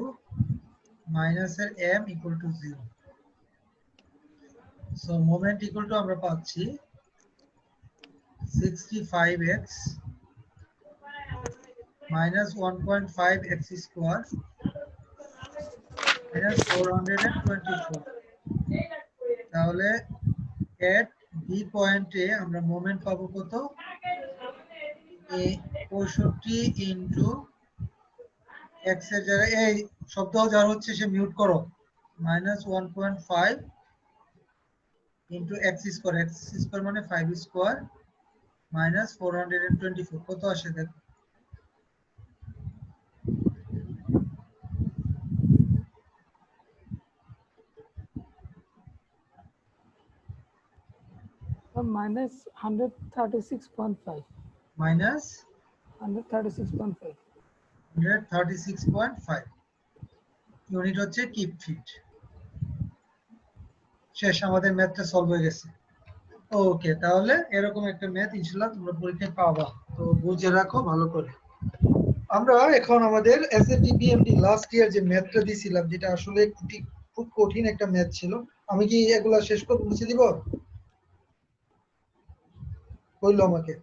মাইনাস এর m equal to 0। So moment equal to আমরা পাচ্ছি 65x minus 1.5 x square minus 424। তাহলে at b পয়েন্টে আমরা মোমেন্ট পাবো কত? 65 ইনটু x এর জায়গায় এই শব্দ যার হচ্ছে সে মিউট করো, -1.5 ইনটু x স্কয়ার মানে 5 স্কয়ার মাইনাস 424, কত আসে দেখো? মাইনাস 136.5। মাইনাস 136.5 136.5 ইউনিট হচ্ছে কিপ ফিট। শেষ, আমাদের ম্যাথটা সলভ হয়ে গেছে। ওকে, তাহলে এরকম একটা ম্যাথ ইনশাআল্লাহ তোমরা পরীক্ষায় পাবা, তো বুঝে রাখো ভালো করে। আমরা এখন আমাদের এসএটি বিএমডি লাস্ট ইয়ার যে ম্যাথটা দিছিলাম, যেটা আসলে খুব কঠিন একটা ম্যাথ ছিল, আমি কি এগুলা শেষ করে মুছে দিব? বললো আমাকে।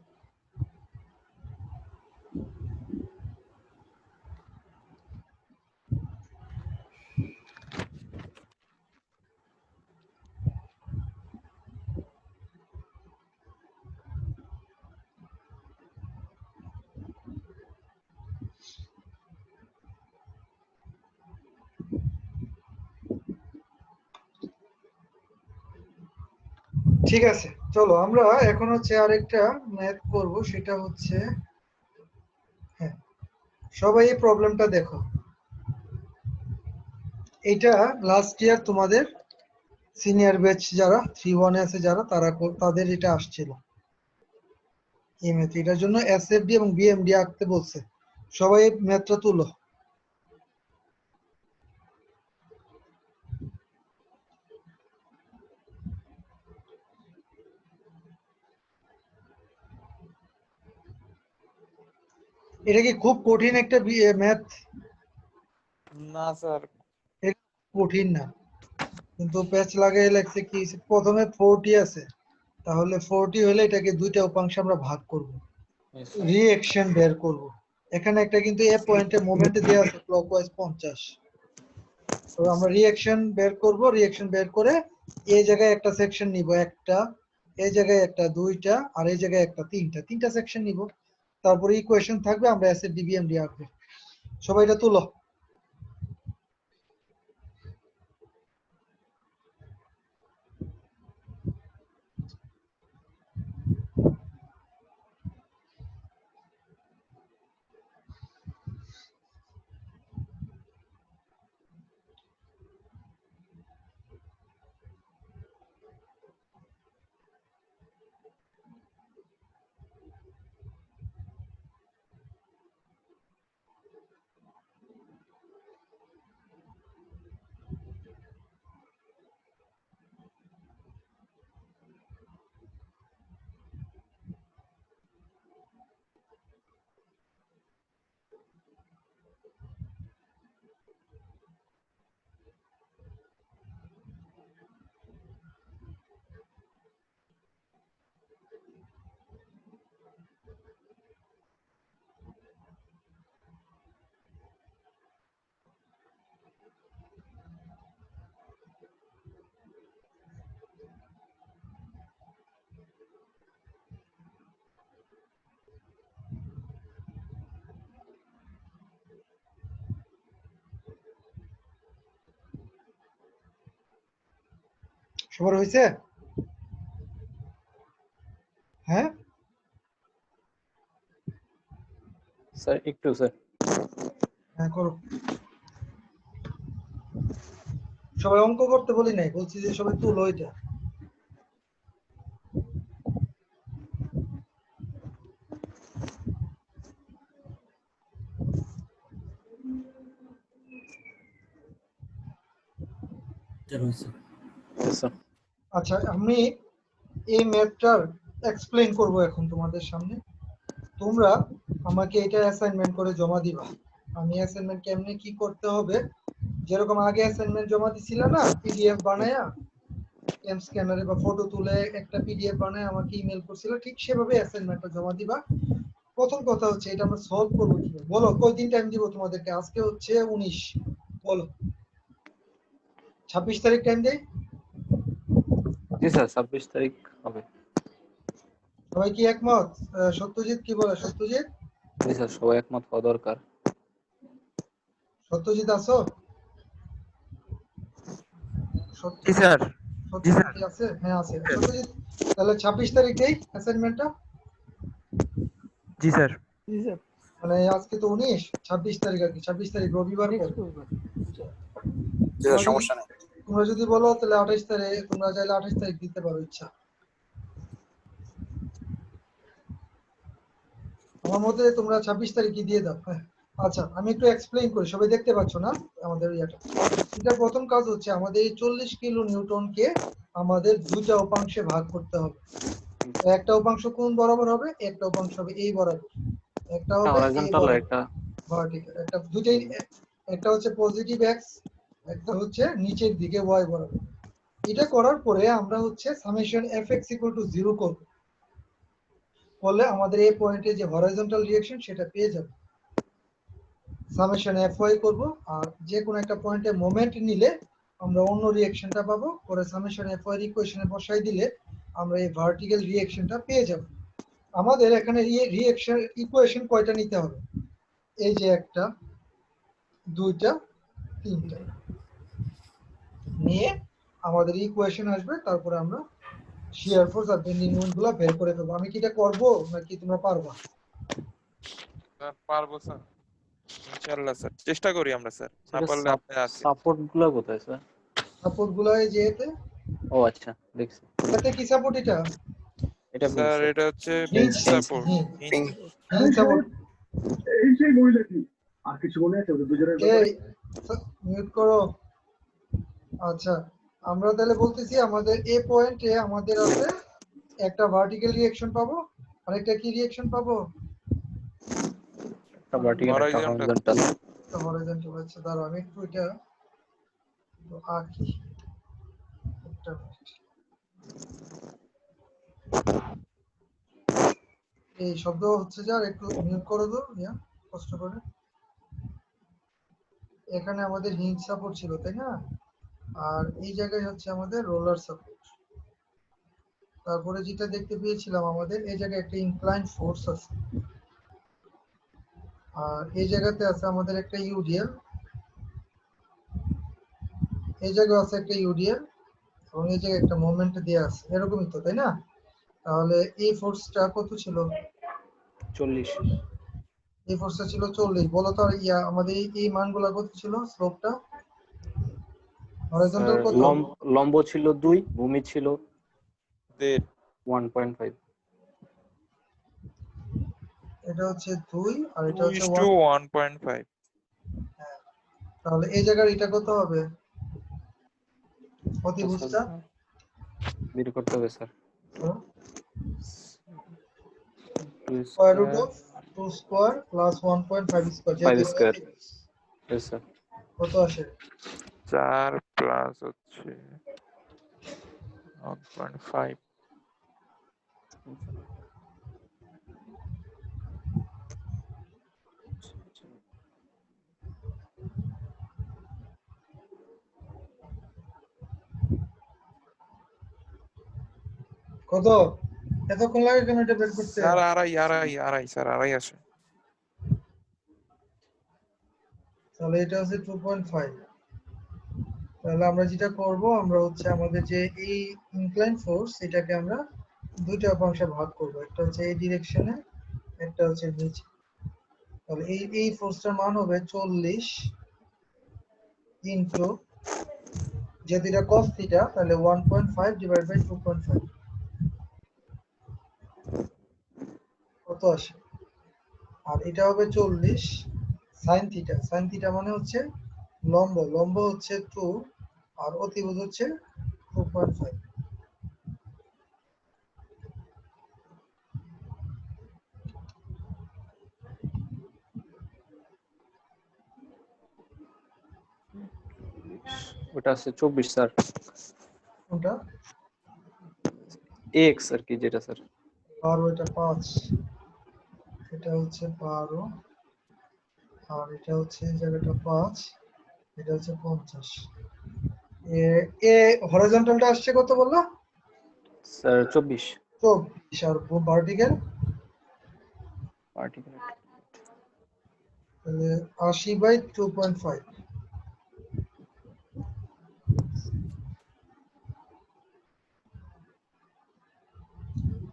ঠিক আছে, চলো আমরা এখন হচ্ছে আরেকটা ম্যাথ করব, সেটা হচ্ছে, হ্যাঁ, সবাই এই প্রবলেমটা দেখো। এটা লাস্ট ইয়ার তোমাদের সিনিয়র ব্যাচ যারা 3-1 আছে যারা তাদের এটা আসছিল এই ম্যাথ। এটার জন্য এসএফডি এবং বিএমডি আঁকতে বলছে। সবাই এই ম্যাথটা তুলো। এটা কি খুব কঠিন একটা ম্যাথ? না স্যার। কঠিন না, কিন্তু প্যাচ লাগাই লাগছে কি, প্রথমে 40 আছে, তাহলে 40 হলে এটাকে দুইটা উপাংশে আমরা ভাগ করব, রিঅ্যাকশন বের করব। এখানে একটা কিন্তু এ পয়েন্টে মোমেন্ট দেওয়া আছে ক্লকওয়াইজ 50। তো আমরা রিঅ্যাকশন বের করব, রিঅ্যাকশন বের করে এই জায়গায় একটা সেকশন নিব, একটা এই জায়গায় একটা, দুইটা, আর এই জায়গায় একটা, তিনটা সেকশন নিব। তারপরে ইকুয়েশন থাকবে, আমরা অ্যাসিড ডিবিএমডি আঁকবো। সবাই এটা তুলো। সবার হয়েছে? হ্যাঁ, স্যার একটু স্যার। হ্যাঁ করো। সবাই অঙ্ক করতে বলি নাই, বলছি যে সবাই তুলো এটা। चलो सर স্যার আচ্ছা, আমি এই ম্যাথটার এক্সপ্লেইন করব এখন তোমাদের সামনে। তোমরা আমাকে এটা অ্যাসাইনমেন্ট করে জমা দিবা। আমি অ্যাসাইনমেন্ট কেমনে কি করতে হবে, যেরকম আগে অ্যাসাইনমেন্ট জমা দিছিলা না, পিডিএফ বানায়া এম স্ক্যানারে বা ফটো তুলে একটা পিডিএফ বানায় আমাকে ইমেল করছিল, ঠিক সেভাবে অ্যাসাইনমেন্টটা জমা দিবা। প্রথম কথা হচ্ছে এটা আমরা সলভ করবো কিভাবে, বলো কয়দিন টাইম দিব তোমাদেরকে? আজকে হচ্ছে 19, বলো 26 তারিখ টাইম দেই? জি স্যার 26 তারিখ হবে। সবাই কি একমত? সত্যজিৎ কি বলে? সত্যজিৎ, জি স্যার সবাই একমত হওয়া দরকার। সত্যজিৎ আছো? জি স্যার। জি সত্যজিৎ স্যার। কি আছে? হ্যাঁ আছে সত্যজিৎ। তাহলে 26 তারিখ দেই অ্যাসাইনমেন্টটা। জি স্যার। জি স্যার, মানে আজকে তো 19, 26 তারিখ আর কি, 26 তারিখ রবিবার পরে। নেক্সট রবিবার। আচ্ছা, জি স্যার সমস্যা নেই। তোমরা যদি বলো তাহলে 28 তারিখ, তোমরা চাইলে 28 তারিখ দিতে পারো, ইচ্ছা। আমার মতে তোমরা 26 তারিখই দিয়ে দাও। হ্যাঁ, আচ্ছা আমি একটু এক্সপ্লেইন করি, সবাই দেখতে পাচ্ছ না আমাদের ইয়েটা? এটা প্রথম কাজ হচ্ছে আমাদের এই 40 কিলো নিউটনকে আমাদের দুইটা উপাংশে ভাগ করতে হবে। একটা উপাংশ কোন বরাবর হবে? একটা উপাংশ হবে এই বরাবর, একটা হবে এই হরাইজন্টাল বরাবর, একটা ভার্টিক্যাল। একটা দুইটাই, একটা হচ্ছে পজিটিভ এক্স, একটা হচ্ছে নিচের দিকে ওয়াই বরাবর। এটা করার পরে আমরা হচ্ছে সামেশন fx = 0 করব, করলে আমাদের এই পয়েন্টে যে হরাইজন্টাল রিঅ্যাকশন সেটা পেয়ে যাব। সামেশন fy করব, আর যে কোনো একটা পয়েন্টে মোমেন্ট নিলে আমরা অন্য রিঅ্যাকশনটা পাবো, পরে সামেশন fy এর ইকুয়েশনে বসাই দিলে আমরা এই ভার্টিক্যাল রিঅ্যাকশনটা পেয়ে যাব। আমাদের এখানে রিঅ্যাকশন ইকুয়েশন কয়টা নিতে হবে? এই যে একটা, দুইটা, তিনটা নিয়ে আমাদের ইকুয়েশন আসবে, তারপরে আমরা শিয়ার ফোর্স আর বেন্ডিং মোমেন্ট গুলো বের করে ফেলবো। আমি কি এটা করবো নাকি তোমরা পারবা? স্যার পারবো স্যার, ইনশাআল্লাহ স্যার, চেষ্টা করি আমরা স্যার, না সেটা পারলে আপনি আছেন। সাপোর্ট গুলা কোথায় স্যার? সাপোর্ট গুলো এই যে এতে ও আচ্ছা, দেখছি। এতে কি সাপোর্ট এটা? এটা বি স্যার স্যার। এটা হচ্ছে হিঞ্জ সাপোর্ট, হিঞ্জ সাপোর্ট। এই সেই মহিলাটি আর কিছু মনে আছে ওদের দুজনের ব্যাপারে? এই মিউট করো। আচ্ছা, আমরা তাহলে বলতেছি আমাদের এ পয়েন্টে আমাদের আছে একটা ভার্টিক্যাল রিঅ্যাকশন পাবো আর একটা কি রিঅ্যাকশন পাবো? একটা ভার্টিক্যাল একটা Horizontal। হরিজন্টাল। একটা হরাইজন্টাল। আচ্ছা দাঁড়াও আমি একটু এটা আঁকি একটা মিনিট। এই শব্দ হচ্ছে যার একটু মিউট করে দাও ইয়া কষ্ট করে। এখানে আমাদের হিঞ্জ সাপোর্ট ছিল তাই না, আর এই জায়গায় হচ্ছে আমাদের রোলার সাপোর্ট। তারপরে যেটা দেখতে পেয়েছিলাম আমাদের এই জায়গায় একটা ইনক্লাইন ফোর্স আছে, আর এই জায়গাতে আছে আমাদের একটা ইউডিএল, এই জায়গায় আছে একটা ইউডিএল, এবং এই জায়গায় একটা মোমেন্ট দেওয়া আছে, এরকমই তো তাই না? তাহলে এই ফোর্সটা কত ছিল? 40। এই ফোর্সটা ছিল 40। বলো তো আর ইয়া আমাদের এই মানগুলো কত ছিল? স্লোপটা হরাইজন্টাল কত? লম্ব ছিল 2, ভূমি ছিল 1.5। 1.5। এটা হচ্ছে 2 আর এটা হচ্ছে 1। 2:1.5। তাহলে এই জায়গার এটা কত হবে? অতিভুজটা বের করতে হবে sir. Square root of 2 square plus 1.5 square, 5 square. Yes sir. কত আসে? 4 প্লাস হচ্ছে 1.5। কত? এতক্ষণ লাগে কেন এটা বের করতে? স্যার আড়াই স্যার, আড়াই আসে। তাহলে এটা হচ্ছে 2.5। তাহলে আমরা যেটা করব, আমরা হচ্ছে আমাদের যে এই ইনক্লাইন ফোর্স এটাকে আমরা দুইটা অংশে ভাগ করব, একটা হচ্ছে এই ডিরেকশনে, একটা হচ্ছে নিচে। তাহলে এই ফোর্সটার মান হবে 40 ইনটু, যেহেতু এটা cos থিটা তাহলে 1.5 ডিভাইড বাই 2.5 কত আসে? আর এটা হবে 40 sin থিটা। sin থিটা মানে হচ্ছে লম্ব, লম্ব হচ্ছে 2 আর অতিভুজ হচ্ছে 2.5। ওটা আছে 24 স্যার। কোনটা? এক্স আর কি যেটা স্যার। 12, এটা 5, এটা হচ্ছে 12, আর এটা হচ্ছে এই জায়গাটা 5, এটা হচ্ছে 50। এ এ হরিজন্টালটা আসছে কত বললা? স্যার 24 24, আর ভার্টিক্যাল পার্টিকেল। তাহলে 80 বাই 2.5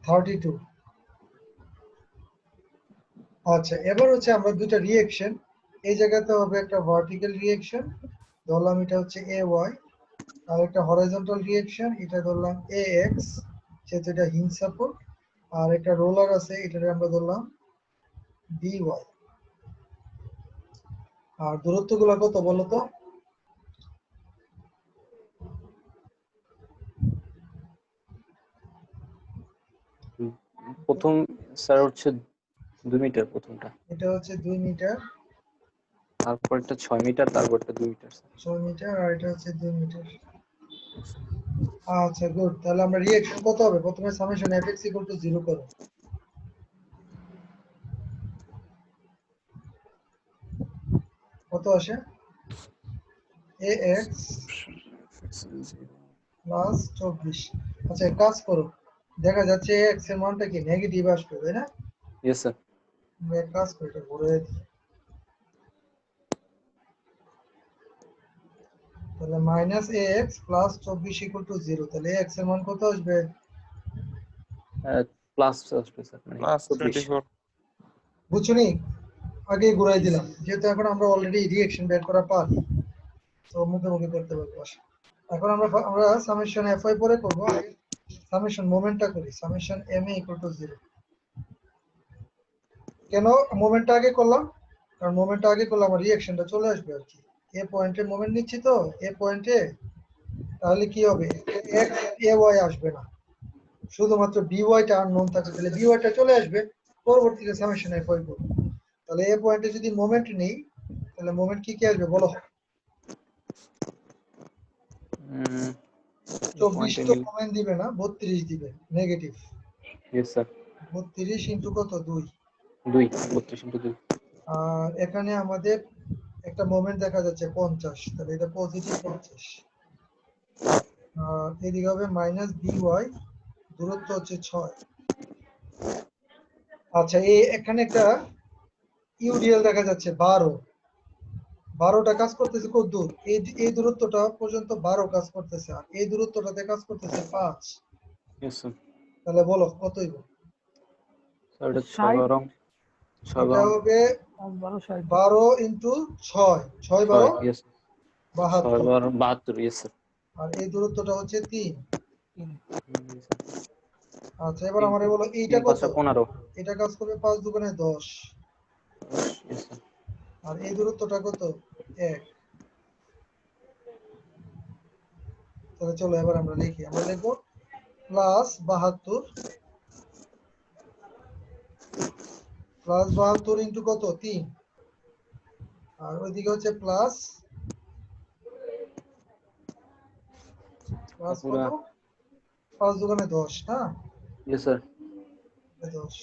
32। আচ্ছা, এবার হচ্ছে আমরা দুইটা রিঅ্যাকশন, এই জায়গাতে হবে একটা ভার্টিক্যাল রিঅ্যাকশন, ধরলাম এটা হচ্ছে এ ওয়াই, আর একটা হরাইজন্টাল রিঅ্যাকশন, এটা ধরলাম এ এক্স, যেহেতু এটা হিঞ্জ সাপোর্ট, আর একটা রোলার আছে এটাকে আমরা ধরলাম বি ওয়াই। আর দূরত্বগুলো কত বলো তো? প্রথম স্যার হচ্ছে 2 মিটার প্রথমটা, এটা হচ্ছে 2 মিটার, তারপরটা 6 মিটার, তারপরটা 2 মিটার স্যার। 6 মিটার, আর এটা হচ্ছে 2 মিটার। আচ্ছা গুড, তাহলে আমরা রিঅ্যাকশন কত হবে? প্রথমে summation F x equal to 0 করো। কত আসে? এ এক্স প্লাস 24। আচ্ছা এক কাজ করো, দেখা যাচ্ছে এ এক্স এর মানটা কি নেগেটিভ আসবে তাই না? Yes sir. আমরা এক কাজ করি, এটা ঘুরে দিই। তাহলে minus A x plus 24 equal to 0, তাহলে এক্স এর মান কত আসবে? প্লাস আসবে স্যার, মানে প্লাস 24। 24। বুঝছনি? আগে ঘুরাই দিলাম, যেহেতু এখন আমরা অলরেডি রিঅ্যাকশন বের করা পারি, তো মুখে মুখে করতে পারবো। আসো। এখন আমরা সামেশন এফআই পরে করবো, আগে সামেশন মোমেন্টটা করি। Summation M A equal to 0। কেন মোমেন্টটা আগে করলাম? কারণ মোমেন্টটা আগে করলে আমার রিঅ্যাকশনটা চলে আসবে আর কি। এ পয়েন্টে মোমেন্ট নিচ্ছি তো, এ পয়েন্টে, তাহলে কি হবে, এক্স এ ওয়াই আসবে না, শুধুমাত্র বি ওয়াইটা আননোন থাকে, তাহলে বি ওয়াইটা চলে আসবে, পরবর্তীতে সামেশন এফআই করবো। তাহলে এ পয়েন্টে যদি মোমেন্ট নেই, তাহলে মোমেন্ট কি কি আসবে বলো? 24 তো মোমেন্ট দিবে না, 32 দিবে নেগেটিভ। Yes sir. 32 ইনটু কত? 2। 32 ইনটু 2। আর এখানে আমাদের একটা মোমেন্ট দেখা যাচ্ছে 50, তাহলে এটা পজিটিভ 50। আর এদিকে হবে মাইনাস বি ওয়াই, দূরত্ব হচ্ছে 6। আচ্ছা, এখানে একটা ইউডিএল দেখা যাচ্ছে 12। 12টা কাজ করতেছে কত দূর? এই দূরত্বটা পর্যন্ত 12 কাজ করতেছে, আর এই দূরত্বটাতে কাজ করতেছে 5। Yes sir. তাহলে বলো কত হইব? স্যার এটা 6 এটা হবে 12 ইনটু 6, 6 12 ইয়েস 72। 72। Yes sir. আর এই দূরত্বটা হচ্ছে 3। আচ্ছা, এবার আমারে বলো এইটা 3 কত? 15। এটা কাজ করবে 5 দুগুণে 10। Yes sir. আর এই দূরত্বটা কত? 1। তাহলে চলো এবার আমরা লিখি। আমরা লিখবো প্লাস 72 ইনটু কত? 3। আর ওইদিকে হচ্ছে প্লাস কত? 5 দুগুণে 10, হ্যাঁ? Yes sir. 10।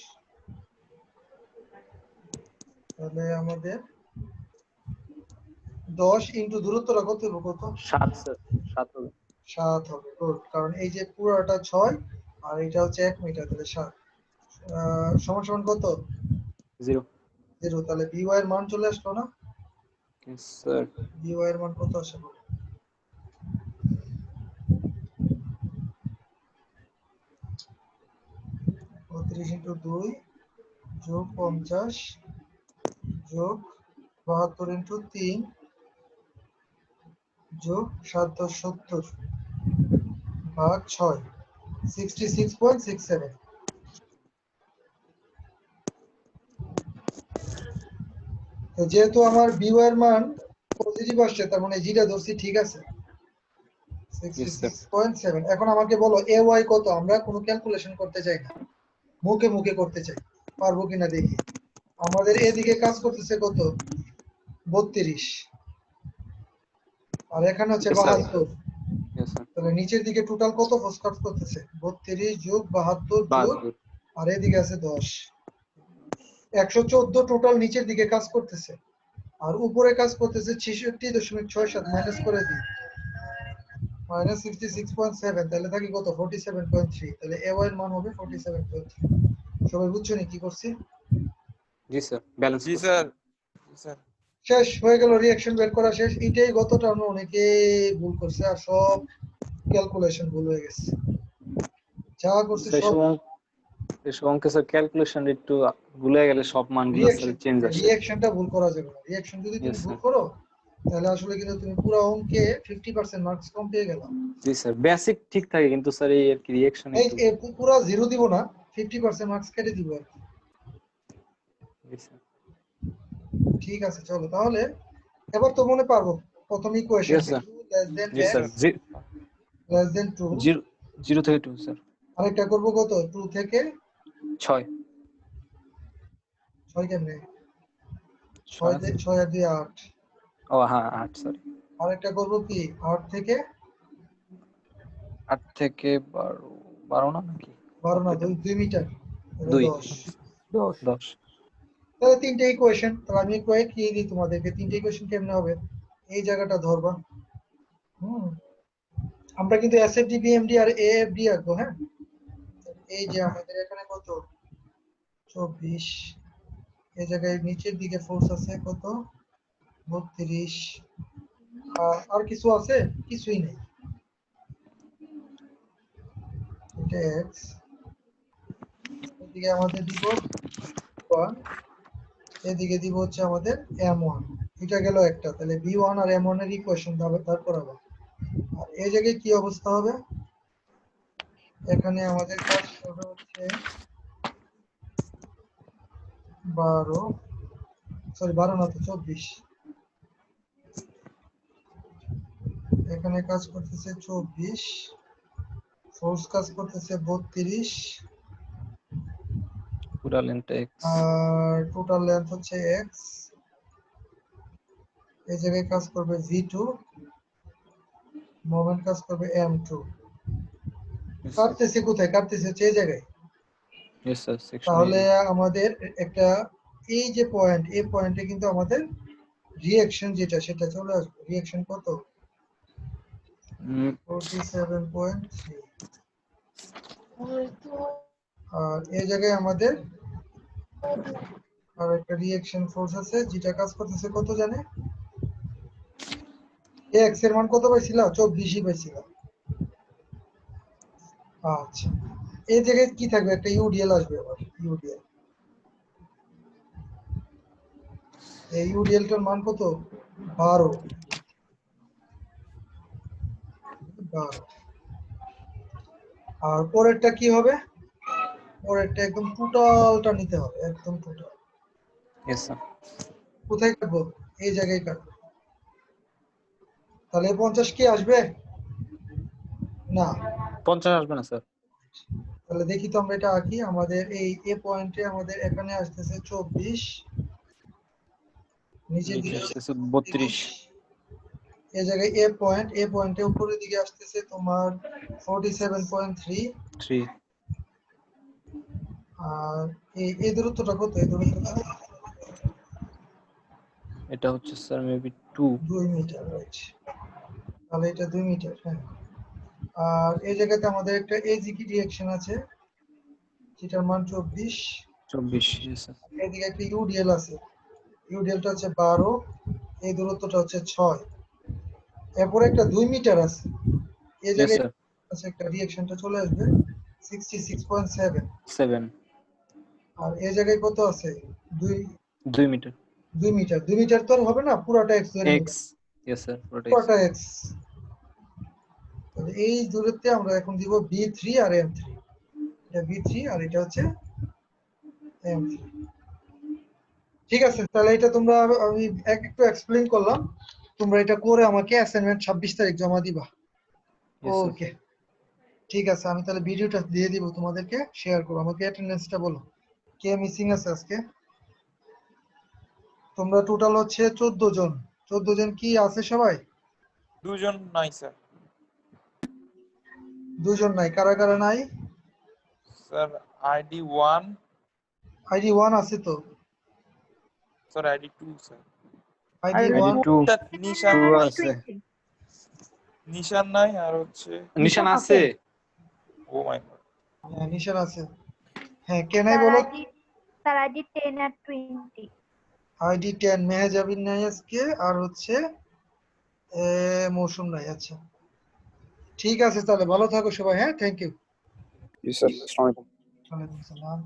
তাহলে আমাদের 10 ইনটু দূরত্বটা কত হবে? কত? 7 স্যার। 7 হবে। 7 হবে। গুড, কারণ এই যে পুরোটা 6 আর এটা হচ্ছে 1 মিটার, তাহলে 7 সমান সমান কত? 0। 0। তাহলে বি ওয়াই এর মান চলে আসলো না? Yes sir. বি ওয়াই এর মান কত আসে? 32 ইনটু 2 যোগ 50 যোগ 72 ইনটু 3 যোগ 7 10 70 ভাগ 6, 66.67। তো যেহেতু আমার বি ওয়াই এর মান পজিটিভ আসছে, তার মানে জিটা ধরছি ঠিক আছে, 66.7। এখন আমাকে বলো এ ওয়াই কত? আমরা কোনো ক্যালকুলেশন করতে চাই না, মুখে মুখে করতে চাই, পারবো কিনা দেখি। আমাদের এদিকে কাজ করতেছে কত? 32। আর এখানে হচ্ছে 72। Yes sir. তাহলে নিচের দিকে টোটাল কত ফোর্স কাজ করতেছে? 32 যোগ 72 যোগ, 72। আর এদিকে আছে 10, 114 টোটাল নিচের দিকে কাজ করতেছে। আর উপরে কাজ করতেছে 66.67, মাইনাস করে দিই, মাইনাস 66.7, তাহলে থাকি কত? 47.3। তাহলে এ ওয়াই এর মান হবে 47.3। সবাই বুঝছো নি কি করছি? জি স্যার। ব্যালেন্স জি স্যার। স্যার শেষ হয়ে গেল, রিঅ্যাকশন বের করা শেষ। এটাই গত টার্মে অনেকে ভুল করছে, আর সব ক্যালকুলেশন ভুল হয়ে গেছে, যা করছে সব। এসব অঙ্কে স্যার ক্যালকুলেশন একটু ভুলে গেলে সব মানগুলো স্যার চেঞ্জ আসে। রিঅ্যাকশনটা ভুল করা যাবে না। রিঅ্যাকশন যদি তুমি Yes, ভুল sir. করো, তাহলে আসলে কিন্তু তুমি পুরো অঙ্কে 50% মার্কস কম পেয়ে গেলাম। জি স্যার, বেসিক ঠিক থাকে কিন্তু স্যার এই আর কি রিঅ্যাকশন এই একটু। পুরো 0 দিব না, 50% মার্কস কেটে দিব আর কি। জি স্যার। ঠিক আছে, চলো তাহলে এবার তো মনে পারবো। প্রথম equation Yes, sir. Less than জি স্যার। x লেস দেন 2, 0 থেকে 2 স্যার। আরেকটা করব কত? 2 থেকে 6। 6 কেমনে? 6 আর 2 8। ও হ্যাঁ 8 সরি। আরেকটা করব কি 8 থেকে 8 থেকে 12 না নাকি? 12 না, 2 মিটার, 2 10। 10। তাহলে তিনটে ইকুয়েশন। তাহলে আমি কয়েক কি দিই তোমাদেরকে, তিনটে ইকুয়েশন কেমনে হবে এই জায়গাটা ধরবা। আমরা কিন্তু এসএফডি বিএমডি আর এএফডি আঁকবো, হ্যাঁ? এই যে আমাদের এখানে কত? 24। এই জায়গায় নিচের দিকে ফোর্স আছে কত? 32। আর কিছু আছে? কিছুই নেই। এটা x, এদিকে আমাদের দিব 1, এদিকে দিব হচ্ছে আমাদের m1। এটা গেল একটা, তাহলে b1 আর m1 এর ইকুয়েশন তারপর আবার আর এই জায়গায় কি অবস্থা হবে, এখানে আমাদের কাজ হবে হচ্ছে 12 না তো 24, এখানে কাজ করতেছে 24, ফোর্স কাজ করতেছে 32 পুরা লেন্থ x, আর টোটাল লেন্থ হচ্ছে x। এই জায়গায় কাজ করবে v2, মোমেন্ট কাজ করবে m2। কাটতেছে কোথায়, কাটতেছে হচ্ছে এই জায়গায়। yes sir, section তাহলে আমাদের একটা এই যে পয়েন্ট, এই পয়েন্টে কিন্তু আমাদের রিঅ্যাকশন যেটা সেটা চলে আসবে। রিঅ্যাকশন কত, 47.3। আর এই জায়গায় আমাদের আর একটা রিঅ্যাকশন ফোর্স আছে যেটা কাজ করতেছে কত জানে, এক্স এর মান কত পাইছিল, 24 পাইছিল। আচ্ছা, এই জায়গায় কি থাকবে, একটা ইউডিএল আসবে আবার, ইউডিএল। এই ইউডিএলটার মান কত, 12। আর পরেরটা কি হবে, পরেরটা একদম টোটালটা নিতে হবে, একদম টোটাল। yes sir, কোথায় কাটবো, এই জায়গায় কাটবো। তাহলে 50 কি আসবে না, 50 আসবে না স্যার। তাহলে দেখি তো আমরা এটা আঁকি। আমাদের এই এ পয়েন্টে আমাদের এখানে আসতেছে 24, নিচের দিকে আসতেছে 32, এই জায়গায় এ পয়েন্টে উপরের দিকে আসতেছে তোমার 47.3। 3, আর এই দূরত্বটা কত, এই দূরত্বটা এটা হচ্ছে স্যার মেবি 2, 2 মিটার, রাইট। তাহলে এটা 2 মিটার, হ্যাঁ। আর এই জায়গাতে আমাদের একটা এজিকি রিঅ্যাকশন আছে যেটার মান 24। 24 yes sir, এদিকে একটা ইউডিএল আছে, ইউডিএলটা হচ্ছে 12, এই দূরত্বটা হচ্ছে 6। এরপরে একটা 2 মিটার আছে, এই yes জায়গায় sir, আছে একটা রিঅ্যাকশনটা চলে আসবে 66.7। 7, আর এই জায়গায় কত আছে, 2 মিটার, 2 মিটার। 2 মিটার তো আর হবে না, পুরোটা এক্স ধরে x নিব, yes sir, পুরোটা x, পুরোটা এক্স। তাহলে এই দূরত্বে আমরা এখন দিব b3 আর m3। এটা b3 আর এটা হচ্ছে m3। ঠিক আছে, তাহলে এটা তোমরা, আমি একটু এক্সপ্লেইন করলাম, তোমরা এটা করে আমাকে অ্যাসাইনমেন্ট 26 তারিখ জমা দিবা। yes sir, ওকে, ঠিক আছে। আমি তাহলে ভিডিওটা দিয়ে দিব তোমাদেরকে, শেয়ার করো। আমাকে অ্যাটেন্ডেন্সটা বলো, কে মিসিং আছে আজকে। তোমরা টোটাল হচ্ছে 14 জন। 14 জন কি আছে সবাই? 2 জন নাই স্যার। 2 জন নাই, কারা কারা নাই? স্যার আইডি 1, আইডি 1 আছে তো, sir ID 2 sir. ID ID 1 2 নিশান 2 আছে, নিশান নাই, আর হচ্ছে নিশান আছে, ও মাই গড, হ্যাঁ, নিশান আছে। হ্যাঁ, কে নাই বলো। স্যার আইডি 10 আর 20। আইডি 10 মেহেজাবিন নাই আজকে, আর হচ্ছে মৌসুম নাই। আচ্ছা, ঠিক আছে, তাহলে ভালো থাকো সবাই। হ্যাঁ, থ্যাংক ইউ। জি স্যার, আসসালামু আলাইকুম। ওয়ালাইকুম আসসালাম।